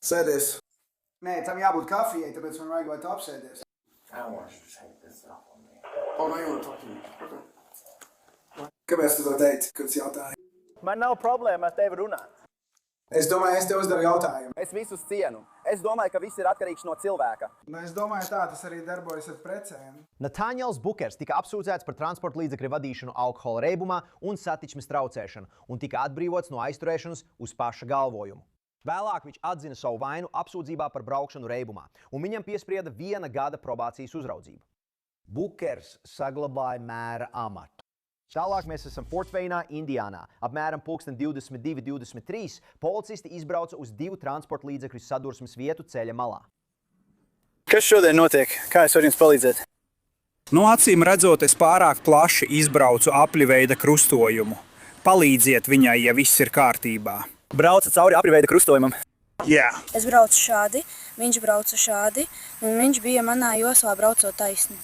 Sēdies. Nē, tam jābūt kafijai, tāpēc man vajag, lai tu apsēdies. I want you to take this off on me. Oh, no, you want to talk to me. Okay. Kāpēc tu to teici, kad es jautāju? Man nav problēma ar tevi runāt. Es domāju, es tev uzdevu jautājumu. Es visus cienu. Es domāju, ka viss ir atkarīgs no cilvēka. Nu, es domāju, tā tas arī darbojas ar precēm. Natāņels Bukers tika apsūdzēts par transporta līdzekļu vadīšanu alkohola reibumā un satiksmes traucēšanu un tika atbrīvots no aizturēšanas uz paša galvojumu. Vēlāk viņš atzina savu vainu apsūdzībā par braukšanu reibumā, un viņam piesprieda 1 gada probācijas uzraudzību. Bukers saglabāja mēra amatu. Tālāk mēs esam Fort Wayne, Indiānā. Apmēram 22:23 policisti izbrauca uz 2 transporta līdzekļu sadursmes vietu ceļa malā. Kas šodien notiek? Kā es varu jums palīdzēt? No acīm redzot, es pārāk plaši izbraucu apļveida krustojumu. Palīdziet viņai, ja viss ir kārtībā. Brauca cauri apļveida krustojumam. Jā. Es braucu šādi, viņš brauca šādi, un viņš bija manā joslā braucot taisni.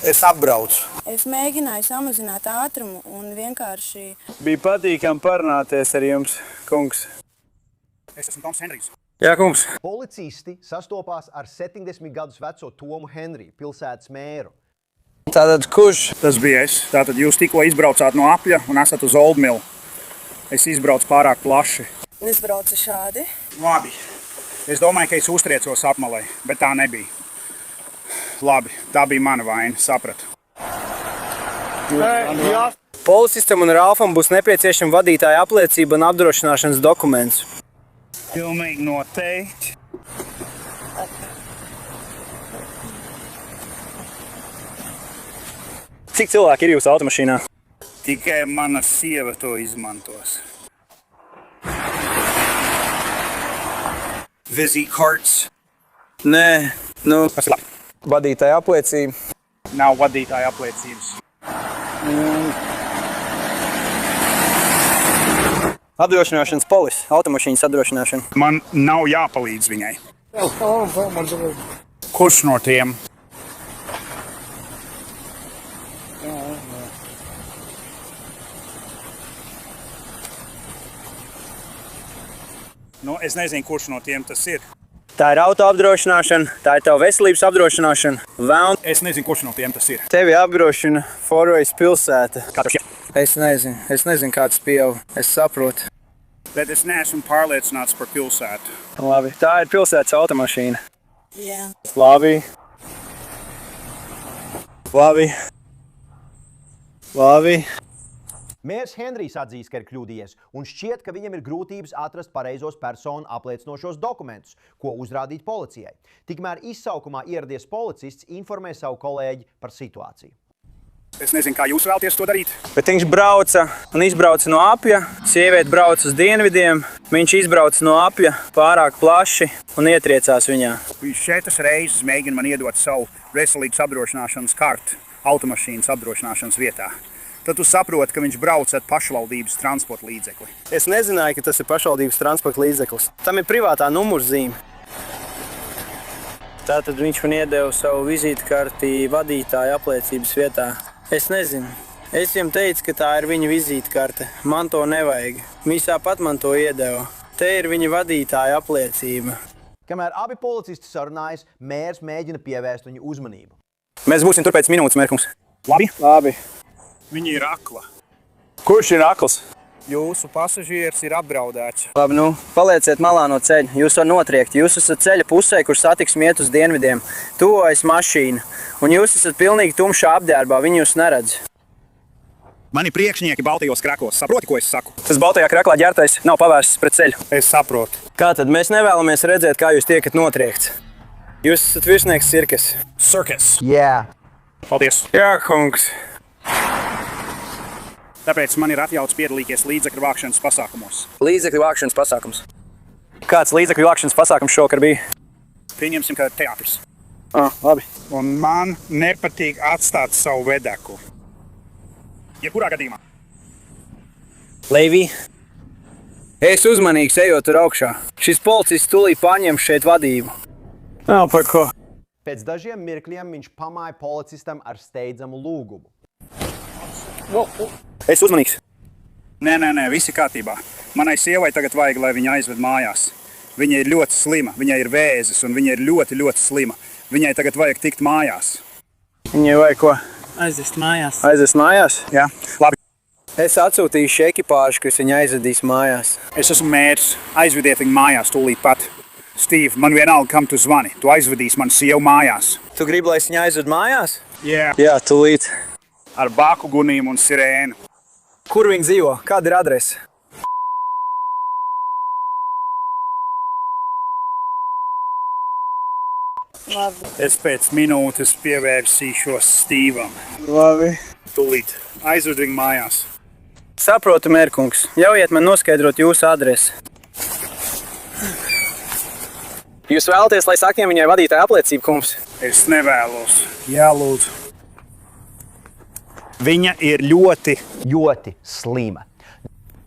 Es apbraucu. Es mēģināju samazināt ātrumu un vienkārši... Bija patīkami parunāties ar jums, kungs. Es esmu Toms Henrijs. Jā, kungs. Policisti sastopās ar 70 gadus veco Tomu Henriju, pilsētas mēru. Tātad kurš? Tas bija es. Tātad jūs tikko izbraucāt no apļa un esat uz Old Mill. Es izbraucu pārāk plaši. Es braucu šādi. Labi. Es domāju, ka es uztriecos apmalē, bet tā nebija. Labi, tā bija mana vaina, sapratu. Policistam un Ralfam būs nepieciešama vadītāja apliecība un apdrošināšanas dokuments. Pilnīgi noteikti. Cik cilvēki ir jūsu automašīnā? Tikai mana sieva to izmantos. Vizītkartes? Nē, nu... Tas labi. Vadītāja apliecība? Nav vadītāja apliecības. Apdrošināšanas polis, automašīnas apdrošināšana. Man nav jāpalīdz viņai. Kurš no tiem? Nu, es nezinu, kurš no tiem tas ir. Tā ir auto apdrošināšana, tā ir tava veselības apdrošināšana. Es nezinu, kurš no tiem tas ir. Tevi apdrošina Forways pilsēta. Kā tas ir? Es nezinu, kā tas pieauga. Es saprotu. Bet es neesmu pārliecināts par pilsētu. Labi, tā ir pilsētas automašīna. Jā. Labi. Mērs Henrijs atzīst, ka ir kļūdījies, un šķiet, ka viņam ir grūtības atrast pareizos personu apliecinošos dokumentus, ko uzrādīt policijai. Tikmēr izsaukumā ieradies policists informē savu kolēģi par situāciju. Es nezinu, kā jūs vēlaties to darīt. Bet viņš brauca un izbrauca no apļa, sieviete brauca uz dienvidiem, viņš izbrauca no apļa pārāk plaši un ietriecās viņā. Viņš 4 reizes mēģina man iedot savu veselības apdrošināšanas karti automašīnas apdrošināšanas vietā. Tad tu saproti, ka viņš brauc ar pašvaldības transporta līdzekli. Es nezināju, ka tas ir pašvaldības transporta līdzeklis. Tam ir privātā numurzīme. Tātad viņš man iedeva savu vizītkarti vadītāja apliecības vietā. Es nezinu. Es viņam teicu, ka tā ir viņa vizītkarte. Man to nevajag. Visā pat man to iedeva. Te ir viņa vadītāja apliecība. Kamēr abi policisti sarunājas, mērs mēģina pievērst viņu uzmanību. Mēs būsim tur pēc minūtes, mērkums. Labi. Viņa ir akla. Kurš ir akls? Jūsu pasažieris ir apdraudēts. Labi, nu, palieciet malā no ceļa. Jūs varat notriekt. Jūs esat ceļa pusē, kur satiksme iet uz dienvidiem. Tuvojas mašīna. Un jūs esat pilnīgi tumšā apģērbā. Viņi jūs neredz. Mani priekšnieki baltajos krakos. Saproti, ko es saku? Tas baltajā kraklā ģērbtais nav pavērsts pret ceļu. Es saprotu. Kā tad? Mēs nevēlamies redzēt, kā jūs tiekat notriekts. Jūs esat virsnieks cirkas. Circus. Jā. Paldies. Jā, kungs. Tāpēc man ir atļauts piedalīties līdzekļu vākšanas pasākumos. Līdzekļu vākšanas pasākums. Kāds līdzekļu vākšanas pasākums šovakar bija? Pieņemsim, ka teātris. Labi. Un man nepatīk atstāt savu vedeku. Jebkurā gadījumā. Leivī, es uzmanīgs ejot tur augšā. Šis policists tūlīt paņem šeit vadību. Nav par ko. Pēc dažiem mirkļiem viņš pamāja policistam ar steidzamu lūgumu. Es uzmanīgs. Nē, visi kārtībā. Manai sievai tagad vajag, lai viņa aizved mājās. Viņa ir ļoti slima, viņai ir vēzis un viņa ir ļoti, ļoti slima. Viņai tagad vajag tikt mājās. Viņai vajag ko? Aizvest mājās. Aizvest mājās? Jā, labi. Es atsūtīšu ekipāžu, kas viņu aizvedīs mājās. Es esmu mērs. Aizvediet viņu mājās tūlīt pat. Steve, man vienalga, kam tu zvani. Tu aizvedīsi manu sievu mājās. Tu gribi, lai es viņu aizved mājās? Jā. Jā, tūlīt. Ar bāku gunīm un sirēnu. Kur viņi dzīvo? Kāda ir adrese? Labi. Es pēc minūtes pievērsīšos Stīvam. Labi. Tūlīt. Aizved viņu mājās. Saprotu, mērkungs. Ļaujiet man noskaidrot jūsu adresi. Jūs vēlaties, lai sakiem viņai vadītāja apliecību, kungs? Es nevēlos. Jā, lūdzu. Viņa ir ļoti slima.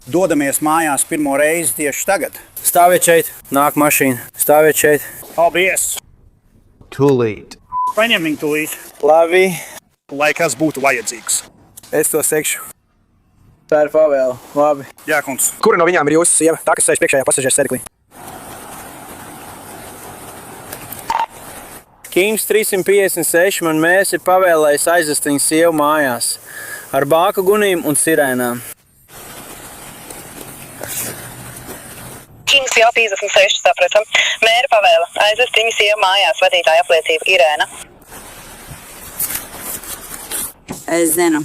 Dodamies mājās pirmo reizi tieši tagad. Stāviet šeit. Nāk mašīna. Stāviet šeit. Paldies. Tūlīt. Paņem viņu tūlīt. Labi. Lai kas būtu vajadzīgs. Es to sekšu. Tā ir pavēle. Labi. Jā, kungs. Kura no viņām ir jūsu sieva? Tā, kas sēž priekšējā pasažieru sēdeklī. Kings 356 man mēs ir pavēlējis aizvest viņu sievu mājās. Ar bāku gunīm un sirēnām. Kings jau 56, sapratam. Mēra pavēla aizvest viņu sievu mājās, vadītāja apliecība Irēna. Es zinu.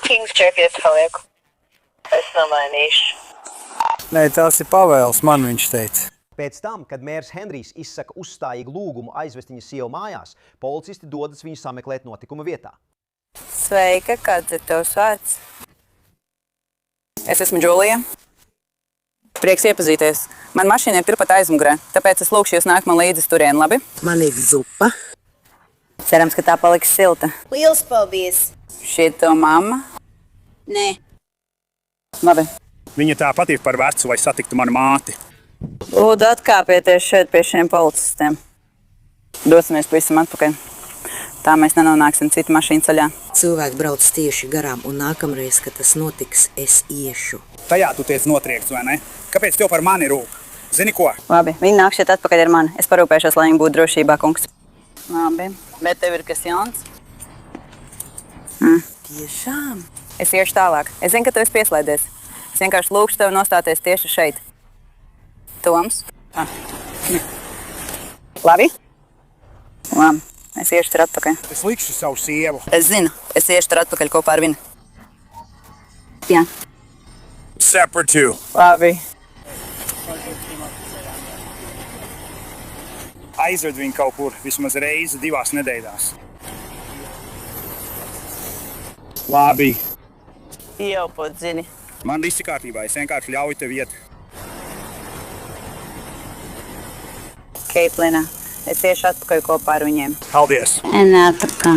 Kings 45 palieku. Es nomainīšu. Nē, tās ir pavēles, man viņš teica. Pēc tam, kad mērs Henrijs izsaka uzstājīgu lūgumu aizvest viņa sievu mājās, policisti dodas viņu sameklēt notikuma vietā. Sveika, kāds ir tavs vārds? Es esmu Džulija. Prieks iepazīties. Man mašīna ir turpat aizmugurē, tāpēc es lūkšu jūs nākt man līdzi turien, labi? Man ir zupa. Cerams, ka tā paliks silta. Liels paldies! Šī to mamma? Nē. Labi. Viņa tāpat ir par vecu, lai satiktu manu māti. Lūdzu, atkāpieties šeit pie šiem policistiem. Dosimies pavisam atpakaļ. Tā mēs nenonāksim citu mašīnu ceļā. Cilvēki brauc tieši garām, un nākamreiz, kad tas notiks, es iešu. Tajā tu tiec notriekts, vai ne? Kāpēc tev par mani rūp? Zini ko? Labi, viņi nāk šeit atpakaļ ar mani. Es parūpēšos, lai viņi būtu drošībā, kungs. Labi, bet tev ir kas jauns? Tiešām? Es iešu tālāk. Es zinu, ka tu esi pieslēdies. Es vienkārši lūkšu tev nostāties tieši šeit. Toms? Labi? Labi. Es iešu tur atpakaļ. Es likšu savu sievu. Es zinu. Es iešu tur atpakaļ kopā ar viņu. Jā. Separate two. Labi. Aizved viņu kaut kur vismaz reizi 2 nedēļās. Labi. Jau pat zini. Man viss ir kārtībā. Es vienkārši ļauju tev iet. Keitlina, es iešu atpakaļ kopā ar viņiem. Paldies! Nē, tā kā.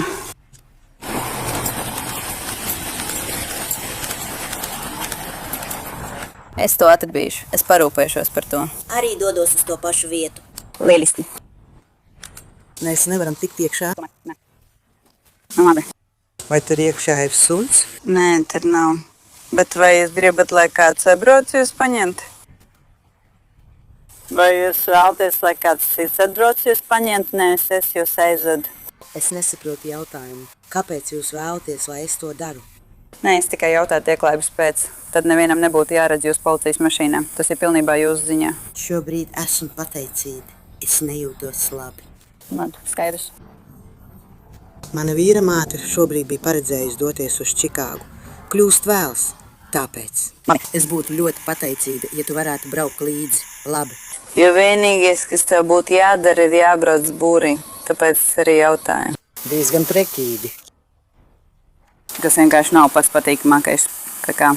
Es to atradīšu. Es parūpēšos par to. Arī dodos uz to pašu vietu. Lieliski. Mēs nevaram tikt iekšā. Labi. Vai tur iekšā ir suns? Nē, tur nav. Bet vai jūs gribat, lai kāds atbrauc jūs paņemt? Vai jūs vēlaties, lai kāds cits atbrauc jūs paņemt? Nē, es jūs aizvedu. Es nesaprotu jautājumu. Kāpēc jūs vēlaties, lai es to daru? Nē, es tikai jautāju tieklājības pēc. Tad nevienam nebūtu jāredz jūs policijas mašīnā. Tas ir pilnībā jūsu ziņā. Šobrīd esmu pateicīga. Es nejūtos labi. Labi, skaidrs. Mana vīra māte šobrīd bija paredzējusi doties uz Čikāgu. Kļūst vēls. Tāpēc. Es būtu ļoti pateicīga, ja tu varētu braukt līdzi. Labi. Jo vienīgais, kas tev būtu jādara, ir jābrauc būrī. Tāpēc es arī jautāju. Diezgan prekīgi. Tas vienkārši nav pats patīkamākais. Kā.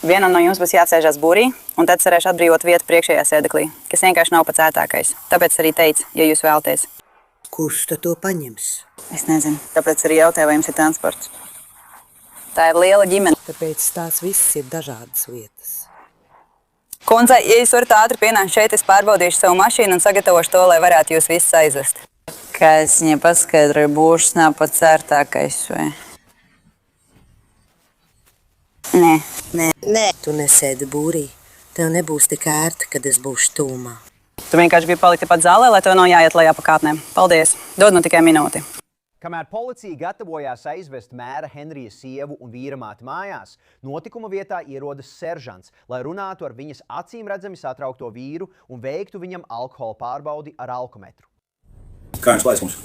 Vienam no jums būs jāatsēžās būrī, un tad cerēšu atbrīvot vietu priekšējā sēdeklī, kas vienkārši nav pats ētākais. Tāpēc arī teicu, ja jūs vēlaties. Kurš tad to paņems? Es nezinu, tāpēc arī jautāju, vai jums ir transports. Tā ir liela ģimene. Tāpēc tās visas ir dažādas lietas. Kundze, ja jūs varat ātri pienākt šeit, es pārbaudīšu savu mašīnu un sagatavošu to, lai varētu jūs visus aizvest. Kā es viņai paskaidroju, būšas nav pats ērtākais, vai? Nē. Tu nesēdi būrī. Tev nebūs tik ērti, kad es būšu tūmā. Tu vienkārši gribi palikt pat zālē, lai tev nav jāiet lejā pa kāpnēm. Paldies. Dod man tikai minūti. Kamēr policija gatavojās aizvest mēra Henrija sievu un vīramāti mājās, notikuma vietā ierodas seržants, lai runātu ar viņas acīm redzami satraukto vīru un veiktu viņam alkohola pārbaudi ar alkometru. Kā jums klājas mums?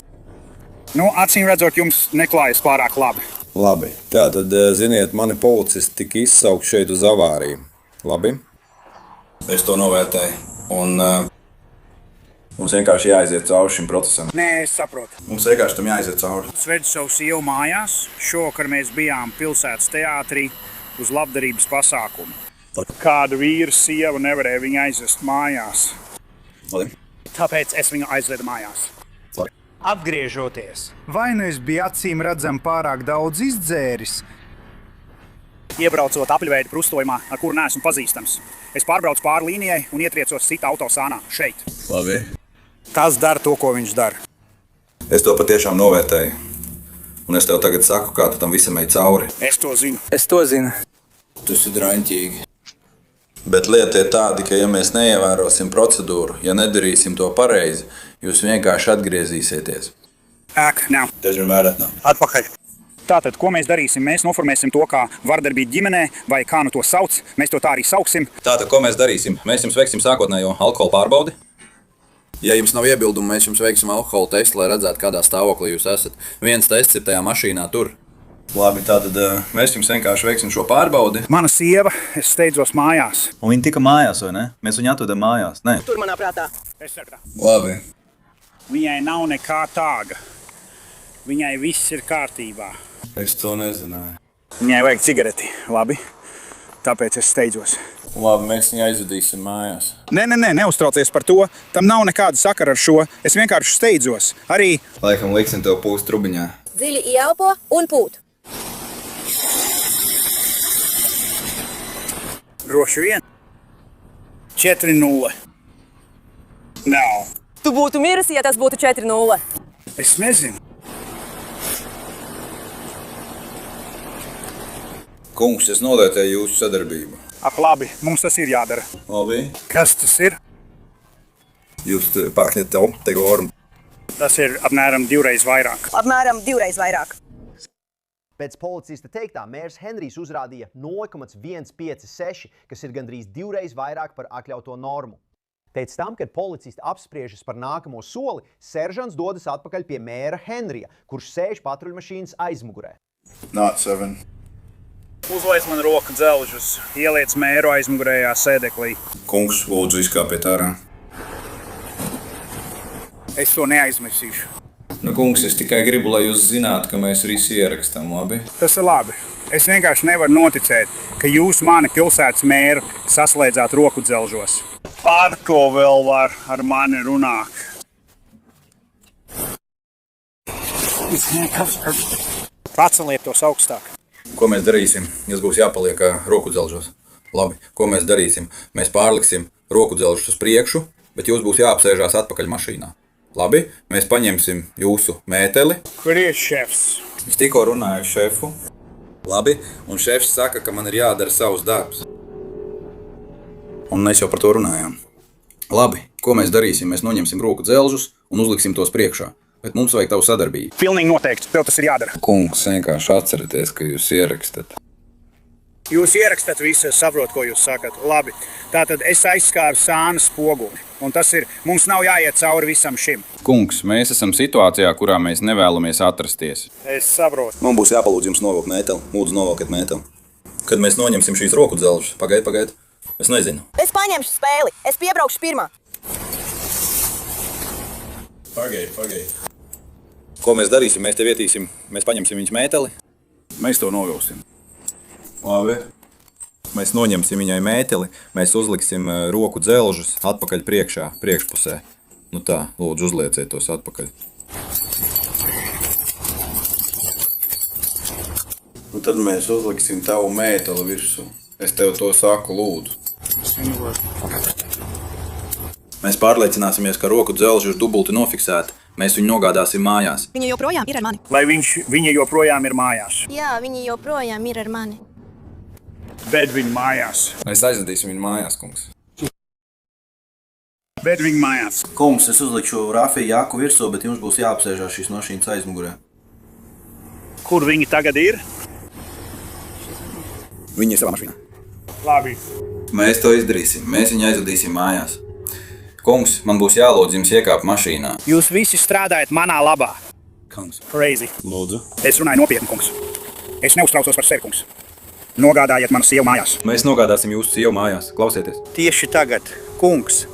Acīm redzot, jums neklājas pārāk labi. Labi, tātad, ziniet, mani policisti tika izsaukt šeit uz avāriju. Labi? Es to novērtēju. Un mums vienkārši jāaiziet cauri šim procesam. Nē, es saprotu. Mums vienkārši tam jāaiziet cauri. Svedu savu sievu mājās. Šovakar mēs bijām pilsētas teātrī uz labdarības pasākumu. Kāda vīra sieva nevarēja viņu aizvest mājās. Labi. Tāpēc es viņu aizvedu mājās. Labi. Atgriežoties, vai nu es biju acīm redzam pārāk daudz izdzēris? Iebraucot apļveida krustojumā, ar kuru neesmu pazīstams, es pārbraucu pāri līnijai un ietriecos cita autosānā šeit. Labi. Tas dara to, ko viņš dara. Es to patiešām novērtēju. Un es tev tagad saku, kā tu tam visam ej cauri. Es to zinu. Es to zinu. Tas ir draņķīgi. Bet lieta ir tāda, ka ja mēs neievērosim procedūru, ja nedarīsim to pareizi, jūs vienkārši atgriezīsieties. Nav. Dažiem vērēt nav. Atpakaļ. Tātad, ko mēs darīsim? Mēs noformēsim to kā vardarbību ģimenē, vai kā nu to sauc. Mēs to tā arī sauksim. Tātad, ko mēs darīsim? Mēs jums veiksim sākotnējo alkohola pārbaudi. Ja jums nav iebildumu, mēs jums veiksim alkohola testu, lai redzētu, kādā stāvoklī jūs esat. Viens tests ir tajā mašīnā tur. Labi, tātad mēs jums vienkārši veiksim šo pārbaudi. Mana sieva, es steidzos mājās. Un viņa tika mājās, vai ne? Mēs viņu atvedam mājās, ne? Tur manā prātā. Es sapratu. Labi. Viņai nav nekā tāga. Viņai viss ir kārtībā. Es to nezināju. Viņai vajag cigareti, labi? Tāpēc es steidzos. Labi, mēs viņu aizvedīsim mājās. Nē, neuztraucies par to. Tam nav nekāda sakara ar šo. Es vienkārši steidzos. Arī... Laikam liksim tev pūst trubiņā. Dziļi ieelpo un pūt. Droši vien. 4-0. Nav. Tu būtu miris, ja tas būtu 4-0. Es nezinu. Kungs, es novērtēju jūsu sadarbību. Ak, labi, mums tas ir jādara. Labi. Kas tas ir? Jūs pārkņat te gormu. Tas ir apmēram 2 reizes vairāk. Apmēram 2 reizes vairāk. Pēc policista teiktā, mērs Henrijs uzrādīja 0,156, kas ir gandrīz 2 reizes vairāk par atļauto normu. Pēc tam, kad policisti apspriežas par nākamo soli, seržants dodas atpakaļ pie mēra Henrija, kurš sēž patruļmašīnas aizmugurē. Not 7. Uzlaic man roku dzelžus, ieliec mēru aizmugurējā sēdeklī. Kungs, lūdzu, izkāpiet ārā. Es to neaizmirsīšu. Kungs, es tikai gribu, lai jūs zinātu, ka mēs visi ierakstām, labi? Tas ir labi. Es vienkārši nevaru noticēt, ka jūs mani pilsētas mēru saslēdzāt roku dzelžos. Par ko vēl var ar mani runāt? Paceliet tos augstāk. Ko mēs darīsim? Jums būs jāpaliek roku dzelžos. Labi, ko mēs darīsim? Mēs pārliksim roku dzelžus uz priekšu, bet jūs būs jāapsēžās atpakaļ mašīnā. Labi, mēs paņemsim jūsu mēteli. Kur ir šefs? Es tikko runāju ar šefu. Labi, un šefs saka, ka man ir jādara savs darbs. Un mēs jau par to runājām. Labi, ko mēs darīsim? Mēs noņemsim roku dzelžus un uzliksim tos priekšā. Bet mums vajag tavu sadarbību. Pilnīgi noteikti, tev tas ir jādara. Kungs, vienkārši atcerieties, ka jūs ierakstat. Jūs ierakstat visu, es saprotu, ko jūs sakat. Labi, tātad es aizskāru sānas spoguli. Un tas ir, mums nav jāiet cauri visam šim. Kungs, mēs esam situācijā, kurā mēs nevēlamies atrasties. Es saprotu. Man būs jāpalūdz jums novilkt mēteli. Lūdzu, novilkiet mēteli. Kad mēs noņemsim šīs roku dzelžus, pagaid. Es nezinu. Es paņemšu spēli. Es piebraukšu pirmā. Pagaid. Ko mēs darīsim? Mēs te vietīsim, mēs paņemsim viņas mēteli. Mēs to novilsim. Labi. Mēs noņemsim viņai mēteli, mēs uzliksim roku dzelžus atpakaļ priekšā, priekšpusē. Nu tā, lūdzu, uzlieciet tos atpakaļ. Un tad mēs uzliksim tavu mēteli virsū. Es tev to saku, lūdzu. Mēs pārliecināsimies, ka roku dzelži ir dubulti nofiksēti. Mēs viņu nogādāsim mājās. Viņa joprojām ir ar mani. Lai viņa joprojām ir mājās. Jā, viņa joprojām ir ar mani. Ved viņu mājās. Mēs aizvedīsim viņu mājās, kungs. Ved viņu mājās. Kungs, es uzlikšu Rafiju jāku virsū, bet jums būs jāapsēžās šīs mašīnas aizmugurē. Kur viņi tagad ir? Viņi ir savā mašīnā. Labi. Mēs to izdarīsim. Mēs viņu aizvedīsim mājās. Kungs, man būs jālūdz jums iekāpt mašīnā. Jūs visi strādājat manā labā. Kungs. Crazy. Lūdzu. Es runāju nopietni, kungs. Es neuztraucos par sevi, kungs. Nogādājiet manu sievu mājās. Mēs nogādāsim jūsu sievu mājās. Klausieties. Tieši tagad, kungs,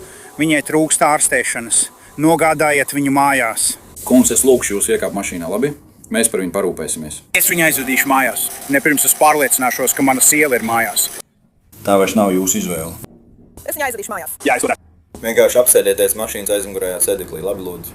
viņai trūkst ārstēšanas. Nogādājiet viņu mājās. Kungs, es lūkšu jūs iekāpt mašīnā, labi? Mēs par viņu parūpēsimies. Es viņu aizvedīšu mājās. Nepirms es pārliecināšos, ka mana sieva ir mājās. Tā vairs nav jūsu izvēle. Es viņu aizvedīšu mājās. Jā, es varētu. Vienkārši apsēdieties mašīnas aizmugurējā sēdeklī. Labi, lūdzu.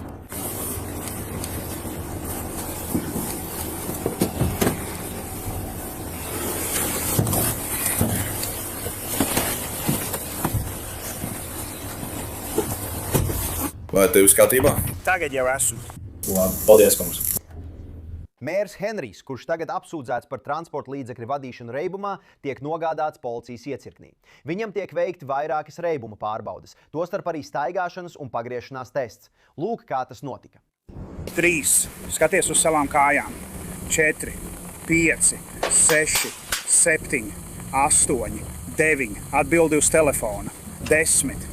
Vai tev skatībā? Tagad jau esmu. Labi, paldies, kungs. Mērs Henrijs, kurš tagad apsūdzēts par transporta līdzekļu vadīšanu reibumā, tiek nogādāts policijas iecirknī. Viņam tiek veikti vairākas reibuma pārbaudes, tostarp arī staigāšanas un pagriešanās tests. Lūk, kā tas notika. 3. Skaties uz savām kājām. 4, 5, 6, 7, 8, 9. Atbildi uz telefona. 10.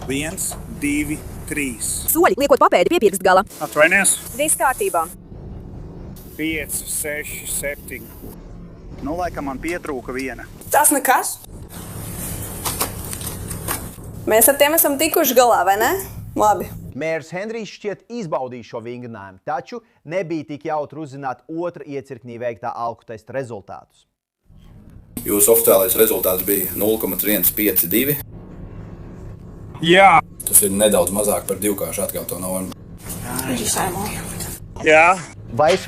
1, 2, 3. Soļi, liekot papēdi pie pirksta gala. Atvainies. Viss kārtībā. 5, 6, 7. Nu, laikam man pietrūka viena. Tas nekas. Mēs ar tiem esam tikuši galā, vai ne? Labi. Mērs Henrijs šķiet izbaudīja šo vingrinājumu, taču nebija tik jautri uzzināt otra iecirknī veiktā alku testa rezultātus. Jūsu oficiālais rezultāts bija 0,152. Jā. Tas ir nedaudz mazāk par divkāršu atkārto normu. Jā. Vai es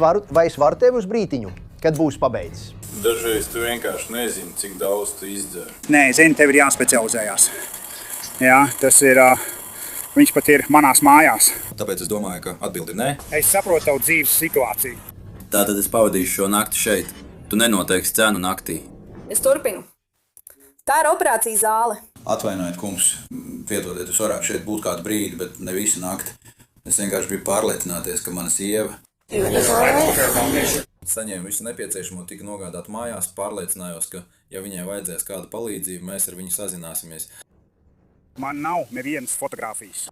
varu tevi uz brītiņu, kad būs pabeidzis? Dažreiz tu vienkārši nezini, cik daudz tu izdzer. Nē, zini, tev ir jāspecializējās. Jā, tas ir, viņš pat ir manās mājās. Tāpēc es domāju, ka atbildi ir nē. Es saprotu tavu dzīves situāciju. Tātad es pavadīšu šo nakti šeit. Tu nenoteiksi cenu naktī. Es turpinu. Tā ir operācija zāle. Atvainojiet, kungs. Piedodiet, es varētu šeit būt kādu brīdi, bet ne visu nakti. Es vienkārši gribu pārliecināties, ka mana sieva saņēma visu nepieciešamo, tika nogādāt mājās, pārliecinājos, ka, ja viņai vajadzēs kādu palīdzību, mēs ar viņu sazināsimies. Man nav nevienas fotogrāfijas.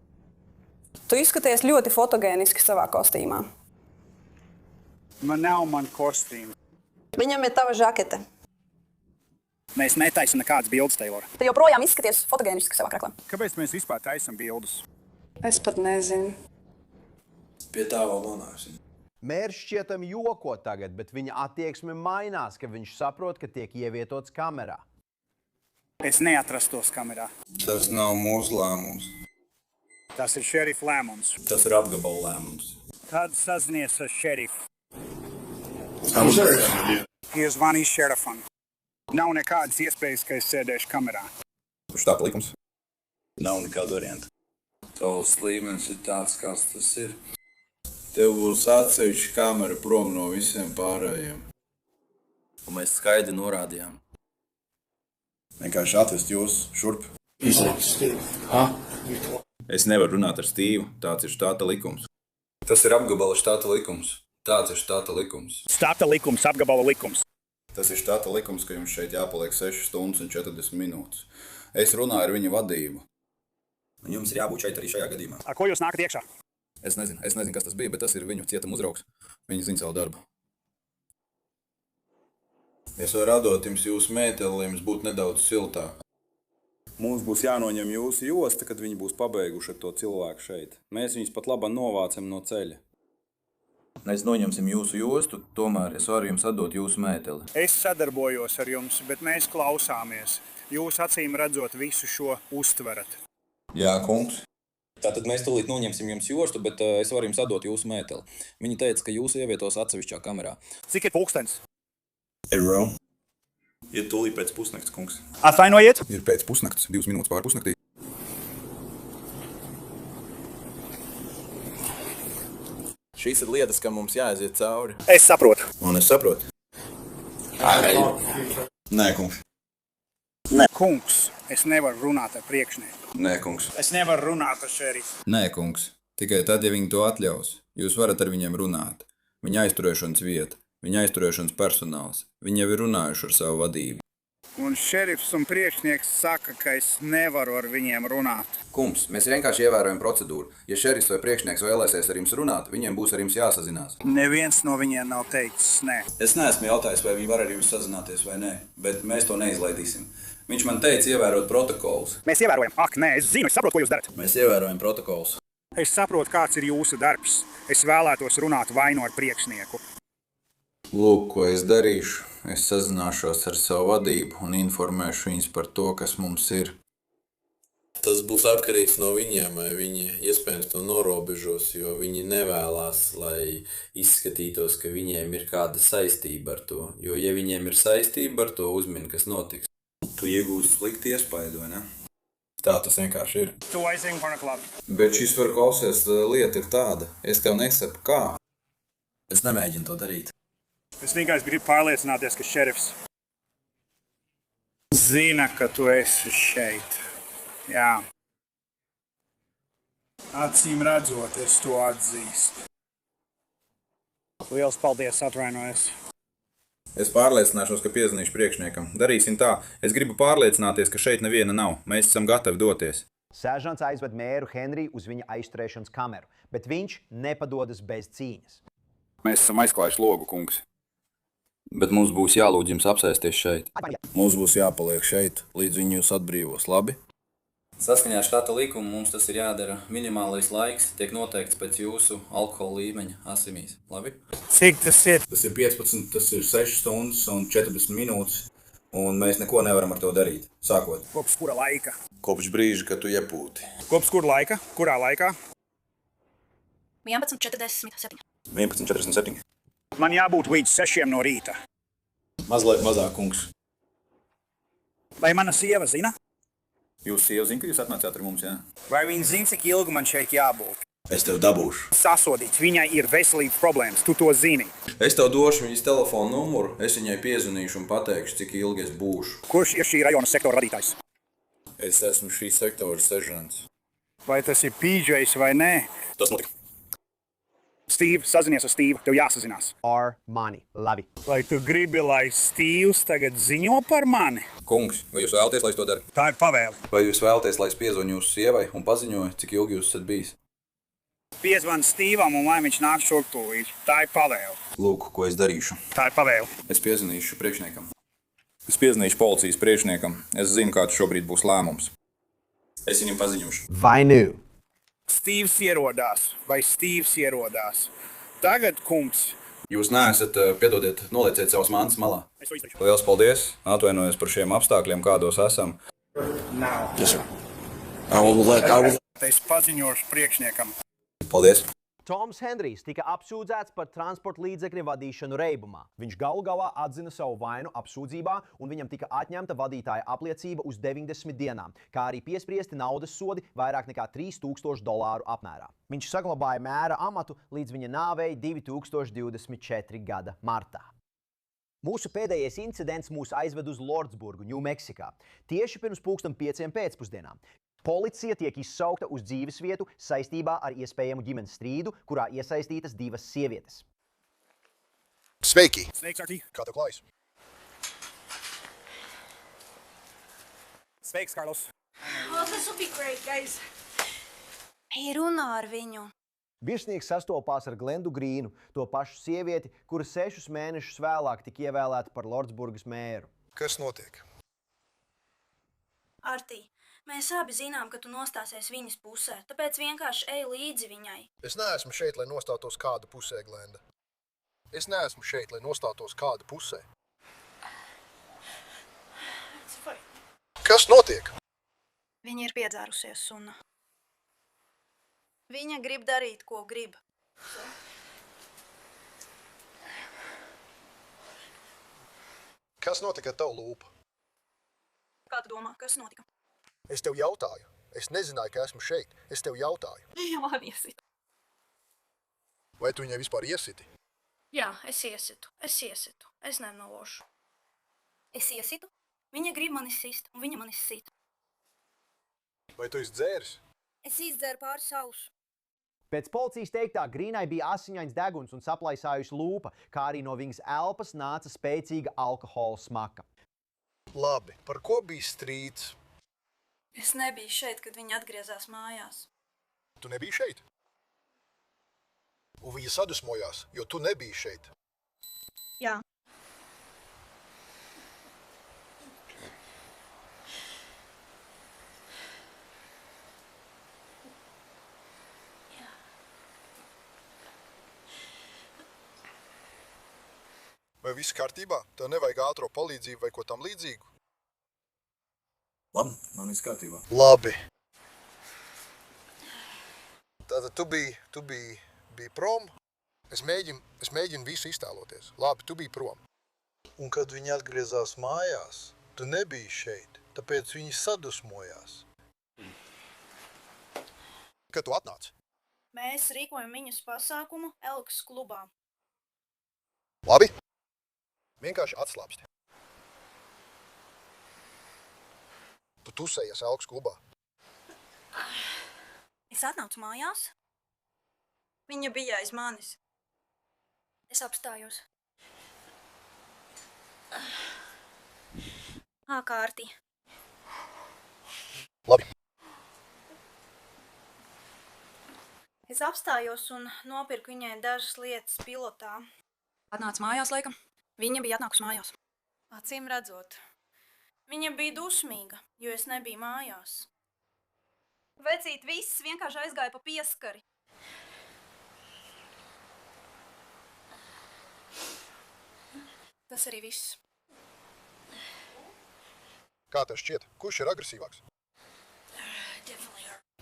Tu izskaties ļoti fotogēniski savā kostīmā. Man nav man kostīma. Viņam ir tava žakete. Mēs netaisam nekādas bildes, Taylor. Tu joprojām izskaties fotogēniski savā kraklā. Kāpēc mēs vispār taisam bildes? Es pat nezinu. Pie tā vēl nonāksim. Mērs šķietam joko tagad, bet viņa attieksme mainās, ka viņš saprot, ka tiek ievietots kamerā. Es neatrastos kamerā. Tas nav mūsu lēmums. Tas ir šerifa lēmums. Tas ir apgabala lēmums. Tad sazinies ar šerifu. Ir zvanījis šerifam. Nav nekādas iespējas, ka es sēdēšu kamerā. Štata likums. Nav nekāda varianta. Tavs līmenis ir tāds, kāds tas ir. Tev būs atsevišķa kamera prom no visiem pārējiem. Un mēs skaidri norādījām. Vienkārši atvest jūs šurp. Izlaiks Stīvu. Ha? Es nevaru runāt ar Stīvu. Tāds ir štata likums. Tas ir apgabala štata likums. Tāds ir štata likums. Štata likums, apgabala likums. Tas ir štata likums, ka jums šeit jāpaliek 6 stundas un 40 minūtes. Es runāju ar viņa vadību. Un jums ir jābūt šeit arī šajā gadījumā. Ar ko jūs nākat iekšā? Es nezinu, kas tas bija, bet tas ir viņu cietuma uzraugs. Viņi zina savu darbu. Es varu atdot jums jūsu mēteli, lai jums būtu nedaudz siltāk. Mums būs jānoņem jūsu josta, kad viņi būs pabeiguši ar to cilvēku šeit. Mēs viņus pat labāk novācam no ceļa. Mēs noņemsim jūsu jostu, tomēr es varu jums atdot jūsu mēteli. Es sadarbojos ar jums, bet mēs klausāmies. Jūs acīm redzot visu šo uztverat. Jā, kungs. Tātad mēs tūlīt noņemsim jums jostu, bet es varu jums atdot jūsu mēteli. Viņi teica, ka jūs ievietos atsevišķā kamerā. Cik ir pulkstens? Eiro. Ir tūlīt pēc pusnakts, kungs. Atvainojiet? Ir pēc pusnakts, 2 minūtes pār pusnaktī. Šīs ir lietas, kam mums jāaiziet cauri. Es saprotu. Un es saprotu. Nē, kungs. Nē. Kungs, es nevaru runāt ar priekšnieku. Nē, kungs. Es nevaru runāt ar šerifu. Nē, kungs. Tikai tad, ja viņi to atļaus, jūs varat ar viņiem runāt. Viņa aizturēšanas vieta, viņa aizturēšanas personāls. Viņi jau ir runājuši ar savu vadību. Un šerifs un priekšnieks saka, ka es nevaru ar viņiem runāt. Kungs, mēs vienkārši ievērojam procedūru. Ja šerifs vai priekšnieks vēlēsies ar jums runāt, viņiem būs ar jums jāsazinās. Neviens no viņiem nav teicis nē. Es neesmu jautājis, vai viņi var ar jums sazināties vai nē, bet mēs to neizlaidīsim. Viņš man teica ievērot protokolus. Mēs ievērojam. Ak, nē, es zinu, es saprotu, ko jūs darat. Mēs ievērojam protokolus. Es saprotu, kāds ir jūsu darbs. Es vēlētos runāt vai no ar priekšnieku. Lūk, ko es darīšu. Es sazināšos ar savu vadību un informēšu viņus par to, kas mums ir. Tas būs atkarīgs no viņiem, vai viņi iespējams to norobežos, jo viņi nevēlas, lai izskatītos, ka viņiem ir kāda saistība ar to. Jo, ja viņiem ir saistība ar to, uzmini, kas notiks. Tu iegūsi slikti iespaidu, vai ne? Tā tas vienkārši ir. Tu aizēji par klabu. Bet šis var klausies, lieta ir tāda. Es tev nesaku, kā. Es nemēģinu to darīt. Es vienkārši gribu pārliecināties, ka šerifs zina, ka tu esi šeit. Jā. Acīm redzot, es to atzīstu. Liels paldies, atvainojos. Es pārliecināšos, ka piezvanīšu priekšniekam. Darīsim tā. Es gribu pārliecināties, ka šeit neviena nav. Mēs esam gatavi doties. Seržants aizved mēru Henriju uz viņa aizturēšanas kameru, bet viņš nepadodas bez cīņas. Mēs esam aizklājuši logu, kungs. Bet mums būs jālūdz jums apsēsties šeit. Mums būs jāpaliek šeit, līdz viņi jūs atbrīvos, labi? Saskaņā ar štata likumu mums tas ir jādara. Minimālais laiks tiek noteikts pēc jūsu alkohola līmeņa asimīs, labi? Cik tas ir? Tas ir 15, tas ir 6 stundas un 40 minūtes, un mēs neko nevaram ar to darīt. Sākot. Kopš kura laika? Kopš brīža, kad tu iepūti. Kopš kura laika? Kurā laikā? 11:47. 11:47. Man jābūt līdz 6 no rīta. Mazliet mazāk, kungs. Vai mana sieva zina? Jūs sieva zina, ka jūs atnācāt ar mums, jā? Vai viņa zina, cik ilgi man šeit jābūt? Es tev dabūšu. Sasodīts, viņai ir veselības problēmas, tu to zini. Es tev došu viņas telefonu numuru, es viņai piezvanīšu un pateikšu, cik ilgi es būšu. Kurš ir šī rajona sektora vadītājs? Es esmu šī sektora seržants. Vai tas ir PJs vai nē? Tas notika. Steve, sazinies ar Steve, tev jāsazinās. Mani, labi. Vai tu gribi, lai Steve's tagad ziņo par mani? Kungs, vai jūs vēlaties, lai es to daru? Tā ir pavēle. Vai jūs vēlaties, lai es piezvanu jūsu sievai un paziņoju, cik ilgi jūs esat bijis? Piezvan Steve'am un lai viņš nāk šurp tūlīt. Tā ir pavēle. Lūk, ko es darīšu. Tā ir pavēle. Es piezvanīšu priekšniekam. Es piezvanīšu policijas priekšniekam. Es zinu, kāds šobrīd būs lēmums. Es viņam paziņošu. Vai nu? Steve's ierodās, vai Steve's ierodās. Tagad, kungs. Jūs neesat, piedodiet, nolieciet savas mantas malā. Es to izdarīšu. Liels paldies. Atvainojos par šiem apstākļiem, kādos esam. Nav. Yes, sir. Es paziņošu priekšniekam. Paldies. Toms Henrijs tika apsūdzēts par transporta līdzekļa vadīšanu reibumā. Viņš galu galā atzina savu vainu apsūdzībā, un viņam tika atņemta vadītāja apliecība uz 90 dienām, kā arī piespriesti naudas sodi vairāk nekā $3000 apmērā. Viņš saglabāja mēra amatu līdz viņa nāvei 2024. gada martā. Mūsu pēdējais incidents mūs aizved uz Lordsburgu, Ņūmeksikā, tieši pirms 5:00 pēcpusdienā. Policija tiek izsaukta uz dzīvesvietu saistībā ar iespējamu ģimenes strīdu, kurā iesaistītas 2 sievietes. Sveiki! Sveiks, Artī! Kā tev klājas? Sveiks, Karlos! Oh, this will be great, guys. Ej runā ar viņu. Virsnieks sastopās ar Glendu Grīnu, to pašu sievieti, kura 6 mēnešus vēlāk tika ievēlēta par Lordsburgas mēru. Kas notiek? Artī, mēs abi zinām, ka tu nostāsies viņas pusē, tāpēc vienkārši ej līdzi viņai. Es neesmu šeit, lai nostātos kāda pusē, Glenda. Es neesmu šeit, lai nostātos kāda pusē. Kas notiek? Viņa ir piedzērusies un viņa grib darīt, ko grib. Kas notika ar tavu lūpu? Kā tu domā, kas notika? Es tev jautāju. Es nezināju, ka esmu šeit. Es tev jautāju. Jā, man iesitu. Vai tu viņai vispār iesiti? Jā, es iesitu. Es nemelošu. Es iesitu? Viņa grib mani sist, un viņa mani sit. Vai tu esi dzēris? Es izdzēru pāri sausu. Pēc policijas teiktā Grīnai bija asiņains deguns un saplaisājusi lūpa, kā arī no viņas elpas nāca spēcīga alkohola smaka. Labi, par ko bija strīds? Es nebiju šeit, kad viņa atgriezās mājās. Tu nebiji šeit? Un viņa sadusmojās, jo tu nebiji šeit. Jā. Vai viss kārtībā? Tev nevajag ātro palīdzību vai ko tam līdzīgu? Labi, man viss kārtībā. Labi. Tātad tu biji prom. Es mēģinu visu iztēloties. Labi, tu biji prom. Un kad viņi atgriezās mājās, tu nebiji šeit, tāpēc viņi sadusmojās. Kad tu atnāci? Mēs rīkojam viņas pasākumu Elkas klubā. Labi. Vienkārši atslāpsti. Tu tusējies Elkas klubā. Es atnācu mājās. Viņa bija aiz manis. Es apstājos. Kārtī. Labi. Es apstājos un nopirku viņai dažas lietas pilotā. Atnāca mājās, laikam. Viņa bija atnākusi mājās. Acīm redzot. Viņa bija dusmīga, jo es nebiju mājās. Vecīt, viss vienkārši aizgāja pa pieskari. Tas arī viss. Kā tev šķiet? Kurš ir agresīvāks?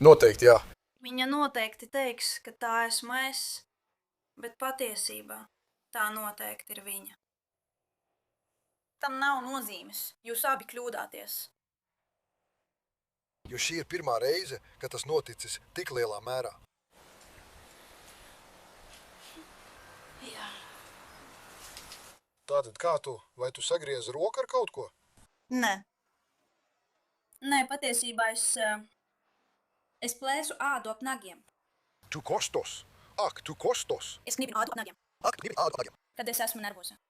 Noteikti, jā. Viņa noteikti teiks, ka tā esmu es, bet patiesībā tā noteikti ir viņa. Tam nav nozīmes. Jūs abi kļūdāties. Jo šī ir pirmā reize, kad tas noticis tik lielā mērā. Jā. Tātad kā tu? Vai tu sagriezi roku ar kaut ko? Nē. Nē, patiesībā es plēsu ādu ap nagiem. Tu kostos. Ak, tu kostos. Es gribu ādu ap nagiem. Ak, gribi ādu ap nagiem. Kad es esmu nervoza.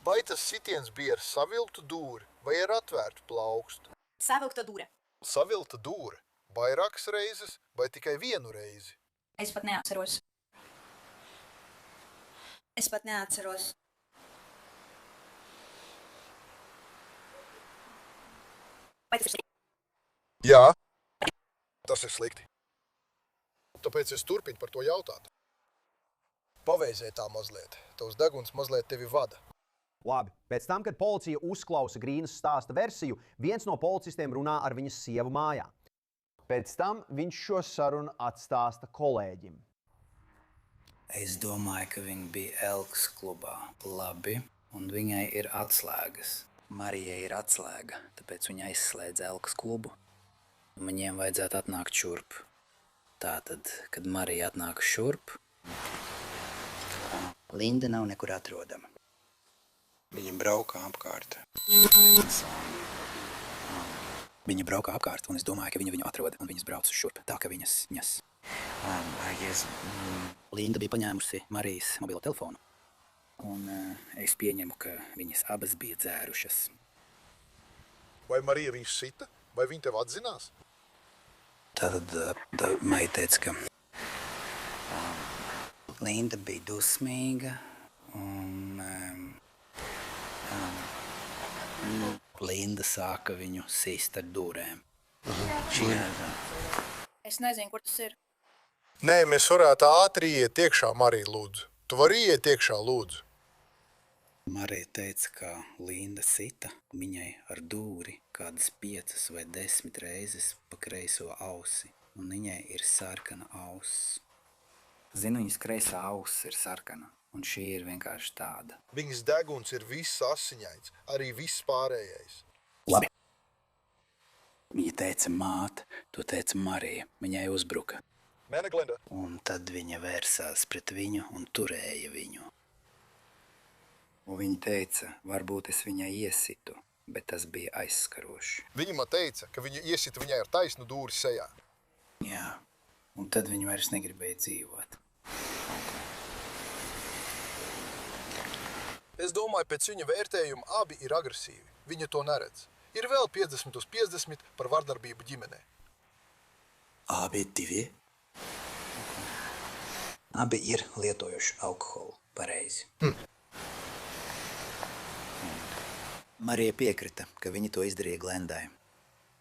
Vai tas sitiens bija ar saviltu dūri vai ar atvērtu plaukstu? Savilkta dūre. Savilta dūre. Vairākas reizes vai tikai vienu reizi? Es pat neatceros. Vai tas ir slikti? Jā. Tas ir slikti. Tāpēc es turpinu par to jautāt. Paveizē tā mazliet. Tavs deguns mazliet tevi vada. Labi, pēc tam, kad policija uzklausa Grīnas stāsta versiju, viens no policistiem runā ar viņas sievu mājā. Pēc tam viņš šo sarunu atstāsta kolēģim. Es domāju, ka viņa bija Elkas klubā. Labi, un viņai ir atslēgas. Marijai ir atslēga, tāpēc viņa aizslēdz Elkas klubu. Viņiem vajadzētu atnākt šurp. Tātad, kad Marija atnāk šurp, Linda nav nekur atrodama. Viņa braukā apkārt. Viņa braukā apkārt, un es domāju, ka viņa viņu atrod, un viņas brauc šurp, tā ka viņas ņas. Linda bija paņēmusi Marijas mobilo telefonu, un es pieņemu, ka viņas abas bija dzērušas. Vai Marija viņus sita? Vai viņa tev atzinās? Tad meita teica, ka Linda bija dusmīga, un Linda sāka viņu sist ar dūrēm. Es nezinu, kur tas ir. Nē, mēs varētu ātri iet iekšā, Marija, lūdzu. Tu vari iet iekšā, lūdzu. Marija teica, ka Linda sita viņai ar dūri kādas 5 vai 10 reizes pa kreiso ausi, un viņai ir sarkana auss. Zinu, viņas kreisā auss ir sarkana, un šī ir vienkārši tāda. Viņas deguns ir viss asiņains, arī viss pārējais. Labi. Viņa teica māte, to teica Marija, viņai uzbruka. Mēne, Glenda. Un tad viņa vērsās pret viņu un turēja viņu. Un viņa teica, varbūt es viņai iesitu, bet tas bija aizskaroši. Viņa man teica, ka viņa iesita viņai ar taisnu dūri sejā. Jā, un tad viņa vairs negribēja dzīvot. Es domāju, pēc viņa vērtējuma abi ir agresīvi. Viņa to neredz. Ir vēl 50 uz 50 par vardarbību ģimenē. Abi divi? Abi ir lietojuši alkoholu, pareizi. Marija piekrita, ka viņa to izdarīja Glendai.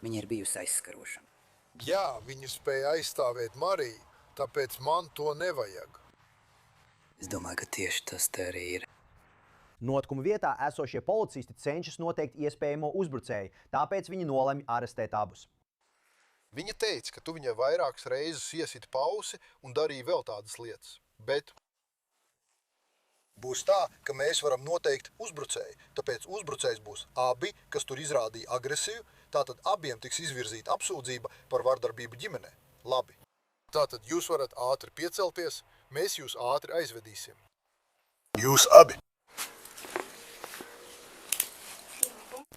Viņa ir bijusi aizskaroša. Jā, viņa spēja aizstāvēt Mariju, tāpēc man to nevajag. Es domāju, ka tieši tas te arī ir. Notikuma vietā esošie policisti cenšas noteikt iespējamo uzbrucēju, tāpēc viņi nolemj arestēt abus. Viņa teica, ka tu viņai vairākas reizes iesiti pausi un darīja vēl tādas lietas, bet būs tā, ka mēs varam noteikt uzbrucēju, tāpēc uzbrucējs būs abi, kas tur izrādīja agresiju, tātad abiem tiks izvirzīta apsūdzība par vardarbību ģimenē. Labi. Tātad jūs varat ātri piecelties, mēs jūs ātri aizvedīsim. Jūs abi.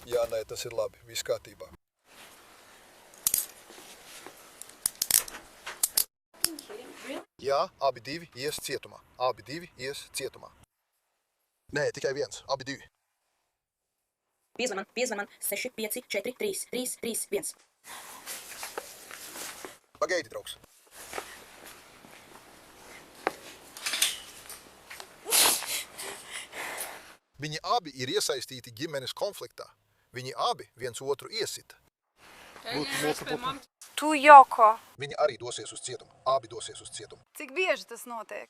Jā, nē, tas ir labi, viss kārtībā. Jā, abi divi ies cietumā. Abi divi ies cietumā. Nē, tikai viens. Abi divi. Piezvan man 6, 5, 4, 3, 3, 3, 1. Pagaidi, draugs. Viņi abi ir iesaistīti ģimenes konfliktā. Viņi abi viens otru iesita. Tu, Joko. Viņi arī dosies uz cietumu. Abi dosies uz cietumu. Cik bieži tas notiek?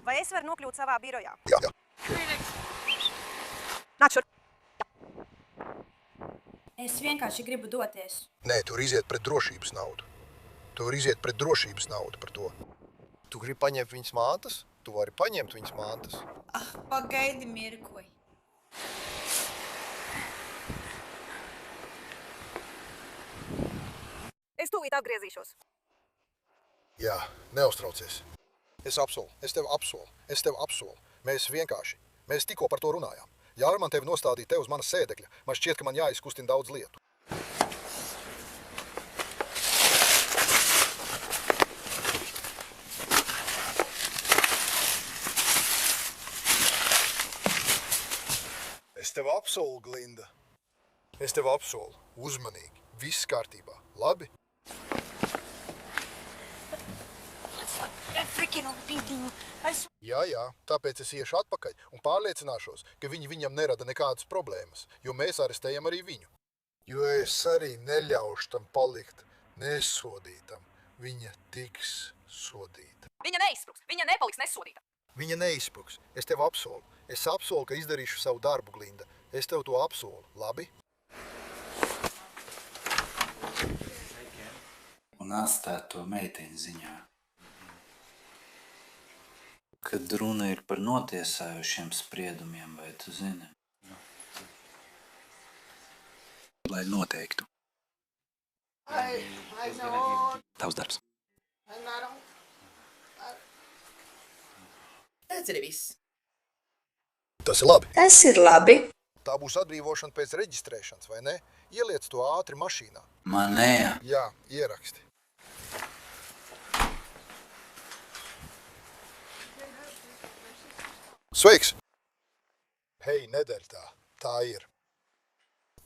Vai es varu nokļūt savā birojā? Jā. Nāc šur. Es vienkārši gribu doties. Nē, tu vari iziet pret drošības naudu. Tu vari iziet pret drošības naudu par to. Tu gribi paņemt viņas mantas? Tu vari paņemt viņas mantas. Pagaidi mirkli. Es tūlīt atgriezīšos. Jā, neuztraucies. Es tev apsolu. Mēs tikko par to runājām. Jāra man tevi nostādīja te uz manas sēdekļa. Man šķiet, ka man jāizkustina daudz lietu. Es tev apsolu, Glinda. Es tev apsolu. Uzmanīgi. Viss kārtībā. Labi? Jā, tāpēc es iešu atpakaļ un pārliecināšos, ka viņi viņam nerada nekādas problēmas, jo mēs arestējam arī viņu. Jo es arī neļaušu tam palikt nesodītam. Viņa tiks sodīta. Viņa neizspruks. Viņa nepaliks nesodīta. Viņa neizspruks. Es tev apsolu. Es apsolu, ka izdarīšu savu darbu, Glinda. Es tev to apsolu. Labi? Un atstāt to meiteņu ziņā. Kad runa ir par notiesājušiem spriedumiem, vai tu zini? Lai noteiktu. Tavs darbs. Tas ir viss. Tas ir labi. Tas ir labi. Tā būs atbrīvošana pēc reģistrēšanas, vai ne? Ieliec to ātri mašīnā. Manējā. Jā, ieraksti. Sveiks! Hei, nedēļ tā. Tā ir.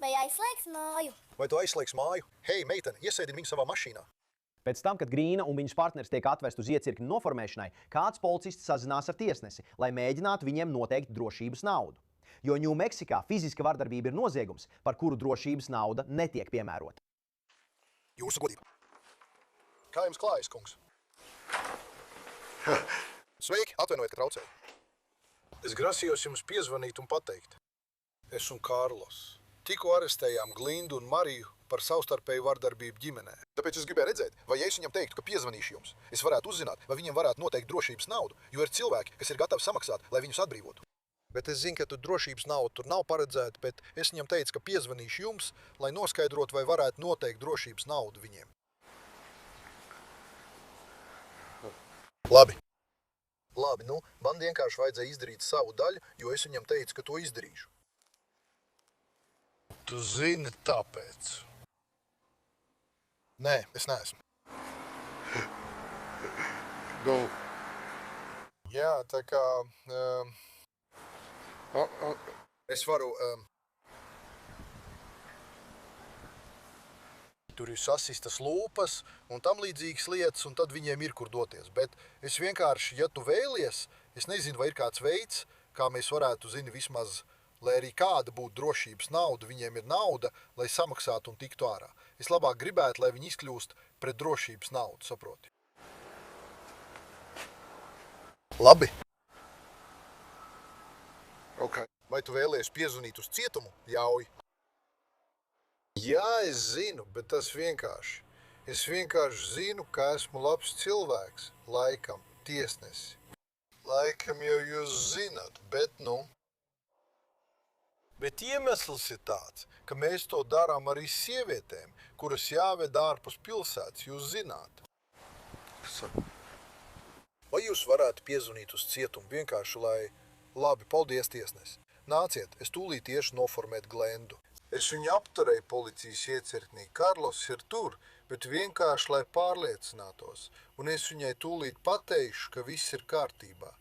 Vai aizslēgs māju? Vai tu aizslēgs māju? Hei, meitene, iesēdini viņu savā mašīnā. Pēc tam, kad Grīna un viņas partneris tiek atvest uz iecirkņa noformēšanai, kāds policists sazinās ar tiesnesi, lai mēģinātu viņiem noteikt drošības naudu. Jo Ņūmeksikā fiziska vardarbība ir noziegums, par kuru drošības nauda netiek piemērota. Jūsu godība. Kā jums klājas, kungs? Sveiki, atvainojiet, ka traucēju. Es grasījos jums piezvanīt un pateikt. Es un Kārlos tikko arestējām Glindu un Mariju par savstarpēju vardarbību ģimenē. Tāpēc es gribēju redzēt, vai ja es viņam teiktu, ka piezvanīšu jums, es varētu uzzināt, vai viņiem varētu noteikt drošības naudu, jo ir cilvēki, kas ir gatavi samaksāt, lai viņus atbrīvotu. Bet es zinu, ka tur drošības nauda tur nav paredzēta, bet es viņam teicu, ka piezvanīšu jums, lai noskaidrotu, vai varētu noteikt drošības naudu viņiem. Labi. Labi, nu, man vienkārši vajadzēja izdarīt savu daļu, jo es viņam teicu, ka to izdarīšu. Tu zini tāpēc? Nē, es neesmu. Nu. Jā, tā kā... es varu... Tur ir sasistas lūpas un tam līdzīgas lietas, un tad viņiem ir kur doties. Bet es vienkārši, ja tu vēlies, es nezinu, vai ir kāds veids, kā mēs varētu, vismaz, lai arī kāda būtu drošības nauda, viņiem ir nauda, lai samaksātu un tiktu ārā. Es labāk gribētu, lai viņi izkļūst pret drošības naudu, saproti. Labi. Okay. Vai tu vēlies piezvanīt uz cietumu? Ļauj. Jā, es zinu, bet tas vienkārši. Es vienkārši zinu, ka esmu labs cilvēks. Laikam, tiesnesi. Laikam jau jūs zināt, bet nu... Bet iemesls ir tāds, ka mēs to darām arī sievietēm, kuras jāved ārpus pilsētas, jūs zināt. Vai jūs varētu piezvanīt uz cietumu vienkārši, lai... Labi, paldies, tiesnesi. Nāciet, es tūlīt iešu noformēt Glendu. Es viņu apturēju policijas iecirknī. Karlos ir tur, bet vienkārši, lai pārliecinātos. Un es viņai tūlīt pateikšu, ka viss ir kārtībā.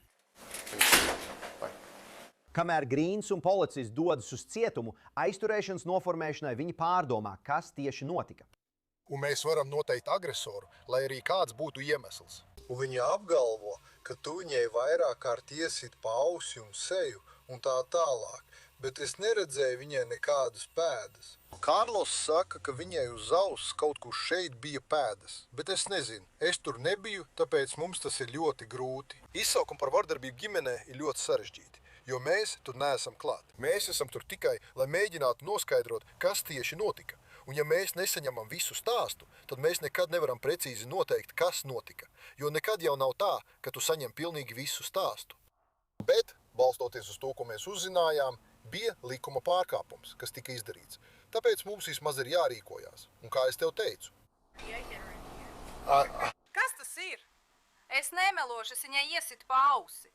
Kamēr Grīns un policists dodas uz cietumu, aizturēšanas noformēšanai viņi pārdomā, kas tieši notika. Un mēs varam noteikt agresoru, lai arī kāds būtu iemesls. Un viņa apgalvo, ka tu viņai vairāk kārt iesit pa ausi un seju un tā tālāk, bet es neredzēju viņai nekādas pēdas. Kārlos saka, ka viņai uz auss kaut kur šeit bija pēdas, bet es nezinu, es tur nebiju, tāpēc mums tas ir ļoti grūti. Izsaukumi par vardarbību ģimenē ir ļoti sarežģīti. Jo mēs tur neesam klāt. Mēs esam tur tikai, lai mēģinātu noskaidrot, kas tieši notika. Un ja mēs nesaņemam visu stāstu, tad mēs nekad nevaram precīzi noteikt, kas notika. Jo nekad jau nav tā, ka tu saņem pilnīgi visu stāstu. Bet, balstoties uz to, ko mēs uzzinājām, bija likuma pārkāpums, kas tika izdarīts. Tāpēc mums vismaz ir jārīkojās. Un kā es tev teicu? Kas tas ir? Es nemelošu, es viņai iesitu pa ausi.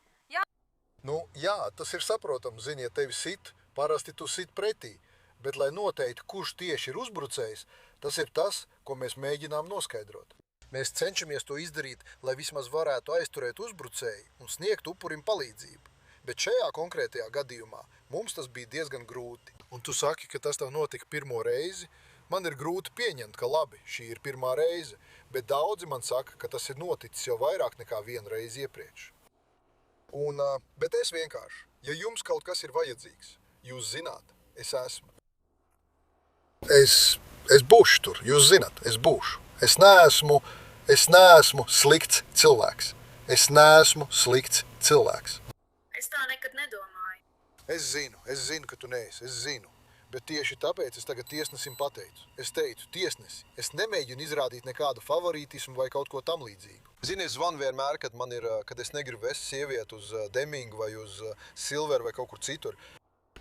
Nu, jā, tas ir saprotams, zini, ja tevi sit, parasti tu sit pretī, bet, lai noteikti, kurš tieši ir uzbrucējs, tas ir tas, ko mēs mēģinām noskaidrot. Mēs cenšamies to izdarīt, lai vismaz varētu aizturēt uzbrucēju un sniegt upurim palīdzību. Bet šajā konkrētajā gadījumā mums tas bija diezgan grūti. Un tu saki, ka tas tev notika pirmo reizi? Man ir grūti pieņemt, ka labi, šī ir pirmā reize, bet daudzi man saka, ka tas ir noticis jau vairāk nekā vienu reizi iepriekš. Bet es vienkārši, ja jums kaut kas ir vajadzīgs, jūs zināt, es esmu. Es būšu tur, jūs zināt, es būšu. Es neesmu slikts cilvēks. Es neesmu slikts cilvēks. Es tā nekad nedomāju. Es zinu, ka tu neesi, es zinu. Bet tieši tāpēc es tagad tiesnesim pateicu. Es teicu, tiesnesi, es nemēģinu izrādīt nekādu favorītismu vai kaut ko tam līdzīgu. Zini, es zvanu vienmēr, kad es negribu vest sievieti uz Demingu vai uz Silveru vai kaut kur citur.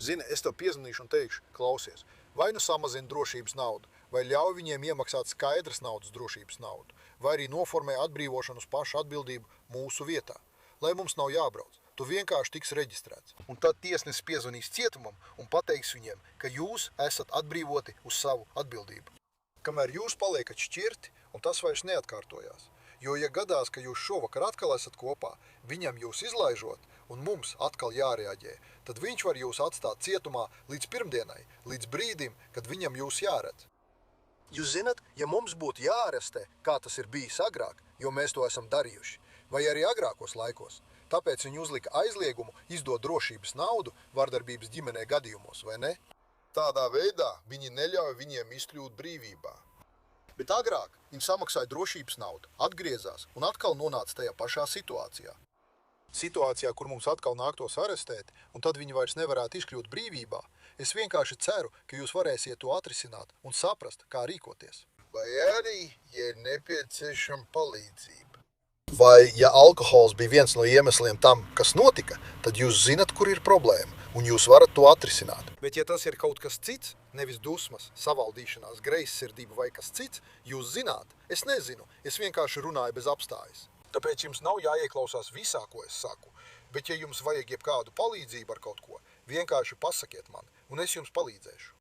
Zini, es tev piezvanīšu un teikšu, klausies, vai nu samazina drošības naudu, vai ļauj viņiem iemaksāt skaidras naudas drošības naudu, vai arī noformē atbrīvošanu uz pašu atbildību mūsu vietā, lai mums nav jābrauc. Tu vienkārši tiks reģistrēts. Un tad tiesnesis piezvanīs cietumam un pateiks viņiem, ka jūs esat atbrīvoti uz savu atbildību. Kamēr jūs paliekat šķirti, un tas vairs neatkārtojās. Jo, ja gadās, ka jūs šovakar atkal esat kopā, viņam jūs izlaižot, un mums atkal jārēģē, tad viņš var jūs atstāt cietumā līdz pirmdienai, līdz brīdim, kad viņam jūs jāredz. Jūs zināt, ja mums būtu jāarestē, kā tas ir bijis agrāk, jo mēs to esam darījuši, vai arī agrākos laikos, tāpēc viņi uzlika aizliegumu izdot drošības naudu vardarbības ģimenē gadījumos, vai ne? Tādā veidā viņi neļauj viņiem izkļūt brīvībā. Bet agrāk viņi samaksāja drošības naudu, atgriezās un atkal nonāca tajā pašā situācijā. Situācijā, kur mums atkal nāktos arestēt, un tad viņi vairs nevarētu izkļūt brīvībā, es vienkārši ceru, ka jūs varēsiet to atrisināt un saprast, kā rīkoties. Vai arī, ja ir nepieciešama palīdzība. Vai, ja alkohols bija viens no iemesliem tam, kas notika, tad jūs zinat, kur ir problēma, un jūs varat to atrisināt. Bet ja tas ir kaut kas cits, nevis dusmas, savaldīšanās, greizsirdība vai kas cits, jūs zināt, es nezinu, es vienkārši runāju bez apstājas. Tāpēc jums nav jāieklausās visā, ko es saku, bet ja jums vajag jebkādu palīdzību ar kaut ko, vienkārši pasakiet man, un es jums palīdzēšu.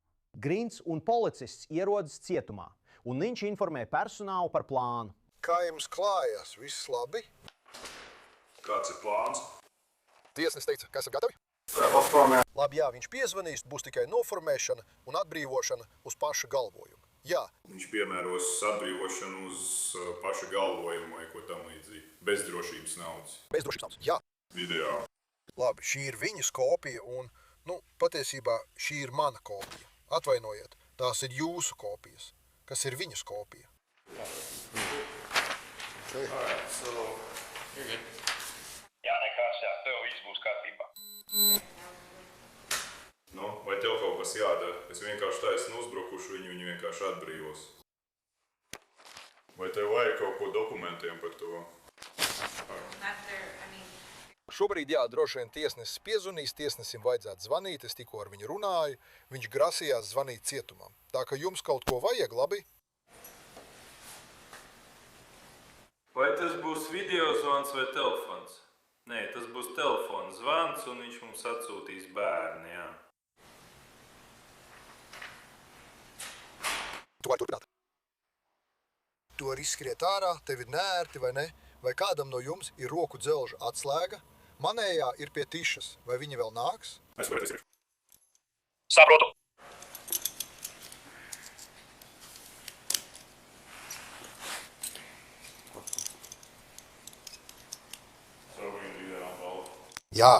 Grīns un policists ierodas cietumā, un viņš informē personālu par plānu. Kā jums klājās? Viss labi? Kāds ir plāns? Tiesnesis teica, ka esat gatavi? Labi, jā, viņš piezvanīs, būs tikai noformēšana un atbrīvošana uz paša galvojumu. Jā. Viņš piemēros atbrīvošanu uz paša galvojumu vai ko tam līdzīgi. Bez drošības naudas. Bez drošības naudas, jā. Ideāli. Labi, šī ir viņas kopija un, patiesībā šī ir mana kopija. Atvainojiet, tās ir jūsu kopijas, kas ir viņas kopija. Okay. Alright, so you're good. Jā, nekas, jā, tev viss būs kārtībā. Vai tev kaut kas jādara? Es vienkārši taisnu uzbrukušu viņu, viņi vienkārši atbrīvos. Vai tev vajag kaut ko dokumentiem par to? Šobrīd, jā, droši vien tiesnesis piezvanīs, tiesnesim vajadzētu zvanīt, es tikko ar viņu runāju, viņš grasījās zvanīt cietumam. Tā ka jums kaut ko vajag, labi? Vai tas būs video zvans vai telefons? Nē, tas būs telefona zvans un viņš mums atsūtīs bērni, jā. Tu vari turpināt. Tu vari izskriet ārā, tev ir neērti vai ne? Vai kādam no jums ir roku dzelža atslēga? Manējā ir pie tišas. Vai viņi vēl nāks? Es varu izskriet. Saprotu. Jā.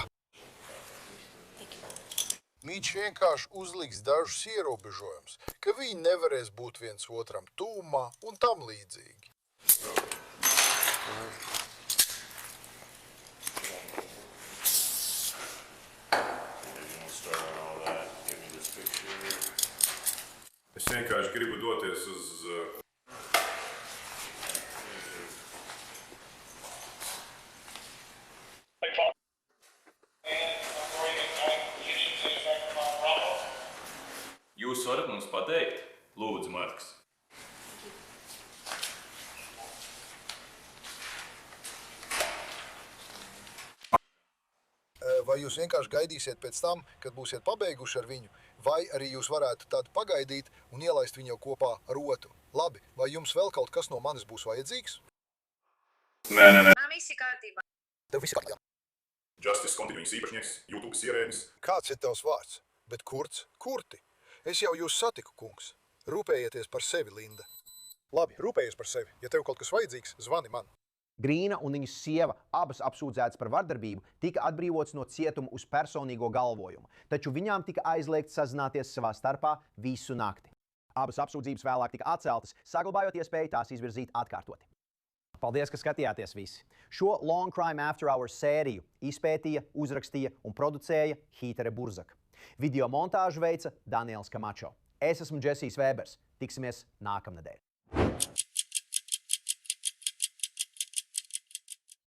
Viņš vienkārši uzliks dažus ierobežojumus, ka viņi nevarēs būt viens otram tūmā un tam līdzīgi. Es vienkārši gribu doties uz... Jūs varat mums pateikt? Lūdzu, Marks. Vai jūs vienkārši gaidīsiet pēc tam, kad būsiet pabeiguši ar viņu, vai arī jūs varētu tādu pagaidīt un ielaist viņu kopā ar otru? Labi, vai jums vēl kaut kas no manis būs vajadzīgs? Nē. Man viss ir kārtībā. Tev viss ir kārtībā. Justice kontinuijas īpašnieks, YouTube ierēdnis. Kāds ir tavs vārds? Bet Kurts? Kurti? Es jau jūs satiku, kungs. Rūpējieties par sevi, Linda. Labi, rūpējies par sevi. Ja tev kaut kas vajadzīgs, zvani man. Grīna un viņas sieva, abas apsūdzētas par vardarbību, tika atbrīvotas no cietuma uz personīgo galvojumu, taču viņām tika aizliegts sazināties savā starpā visu nakti. Abas apsūdzības vēlāk tika atceltas, saglabājot iespēju tās izvirzīt atkārtoti. Paldies, ka skatījāties visi! Šo Long Crime After Hours sēriju izpētīja, uzrakstīja un producēja Hītere Burzaka. Video montāžu veica Daniels Kamačo. Es esmu Džesijs Vēbers. Tiksimies nākamnedēļ.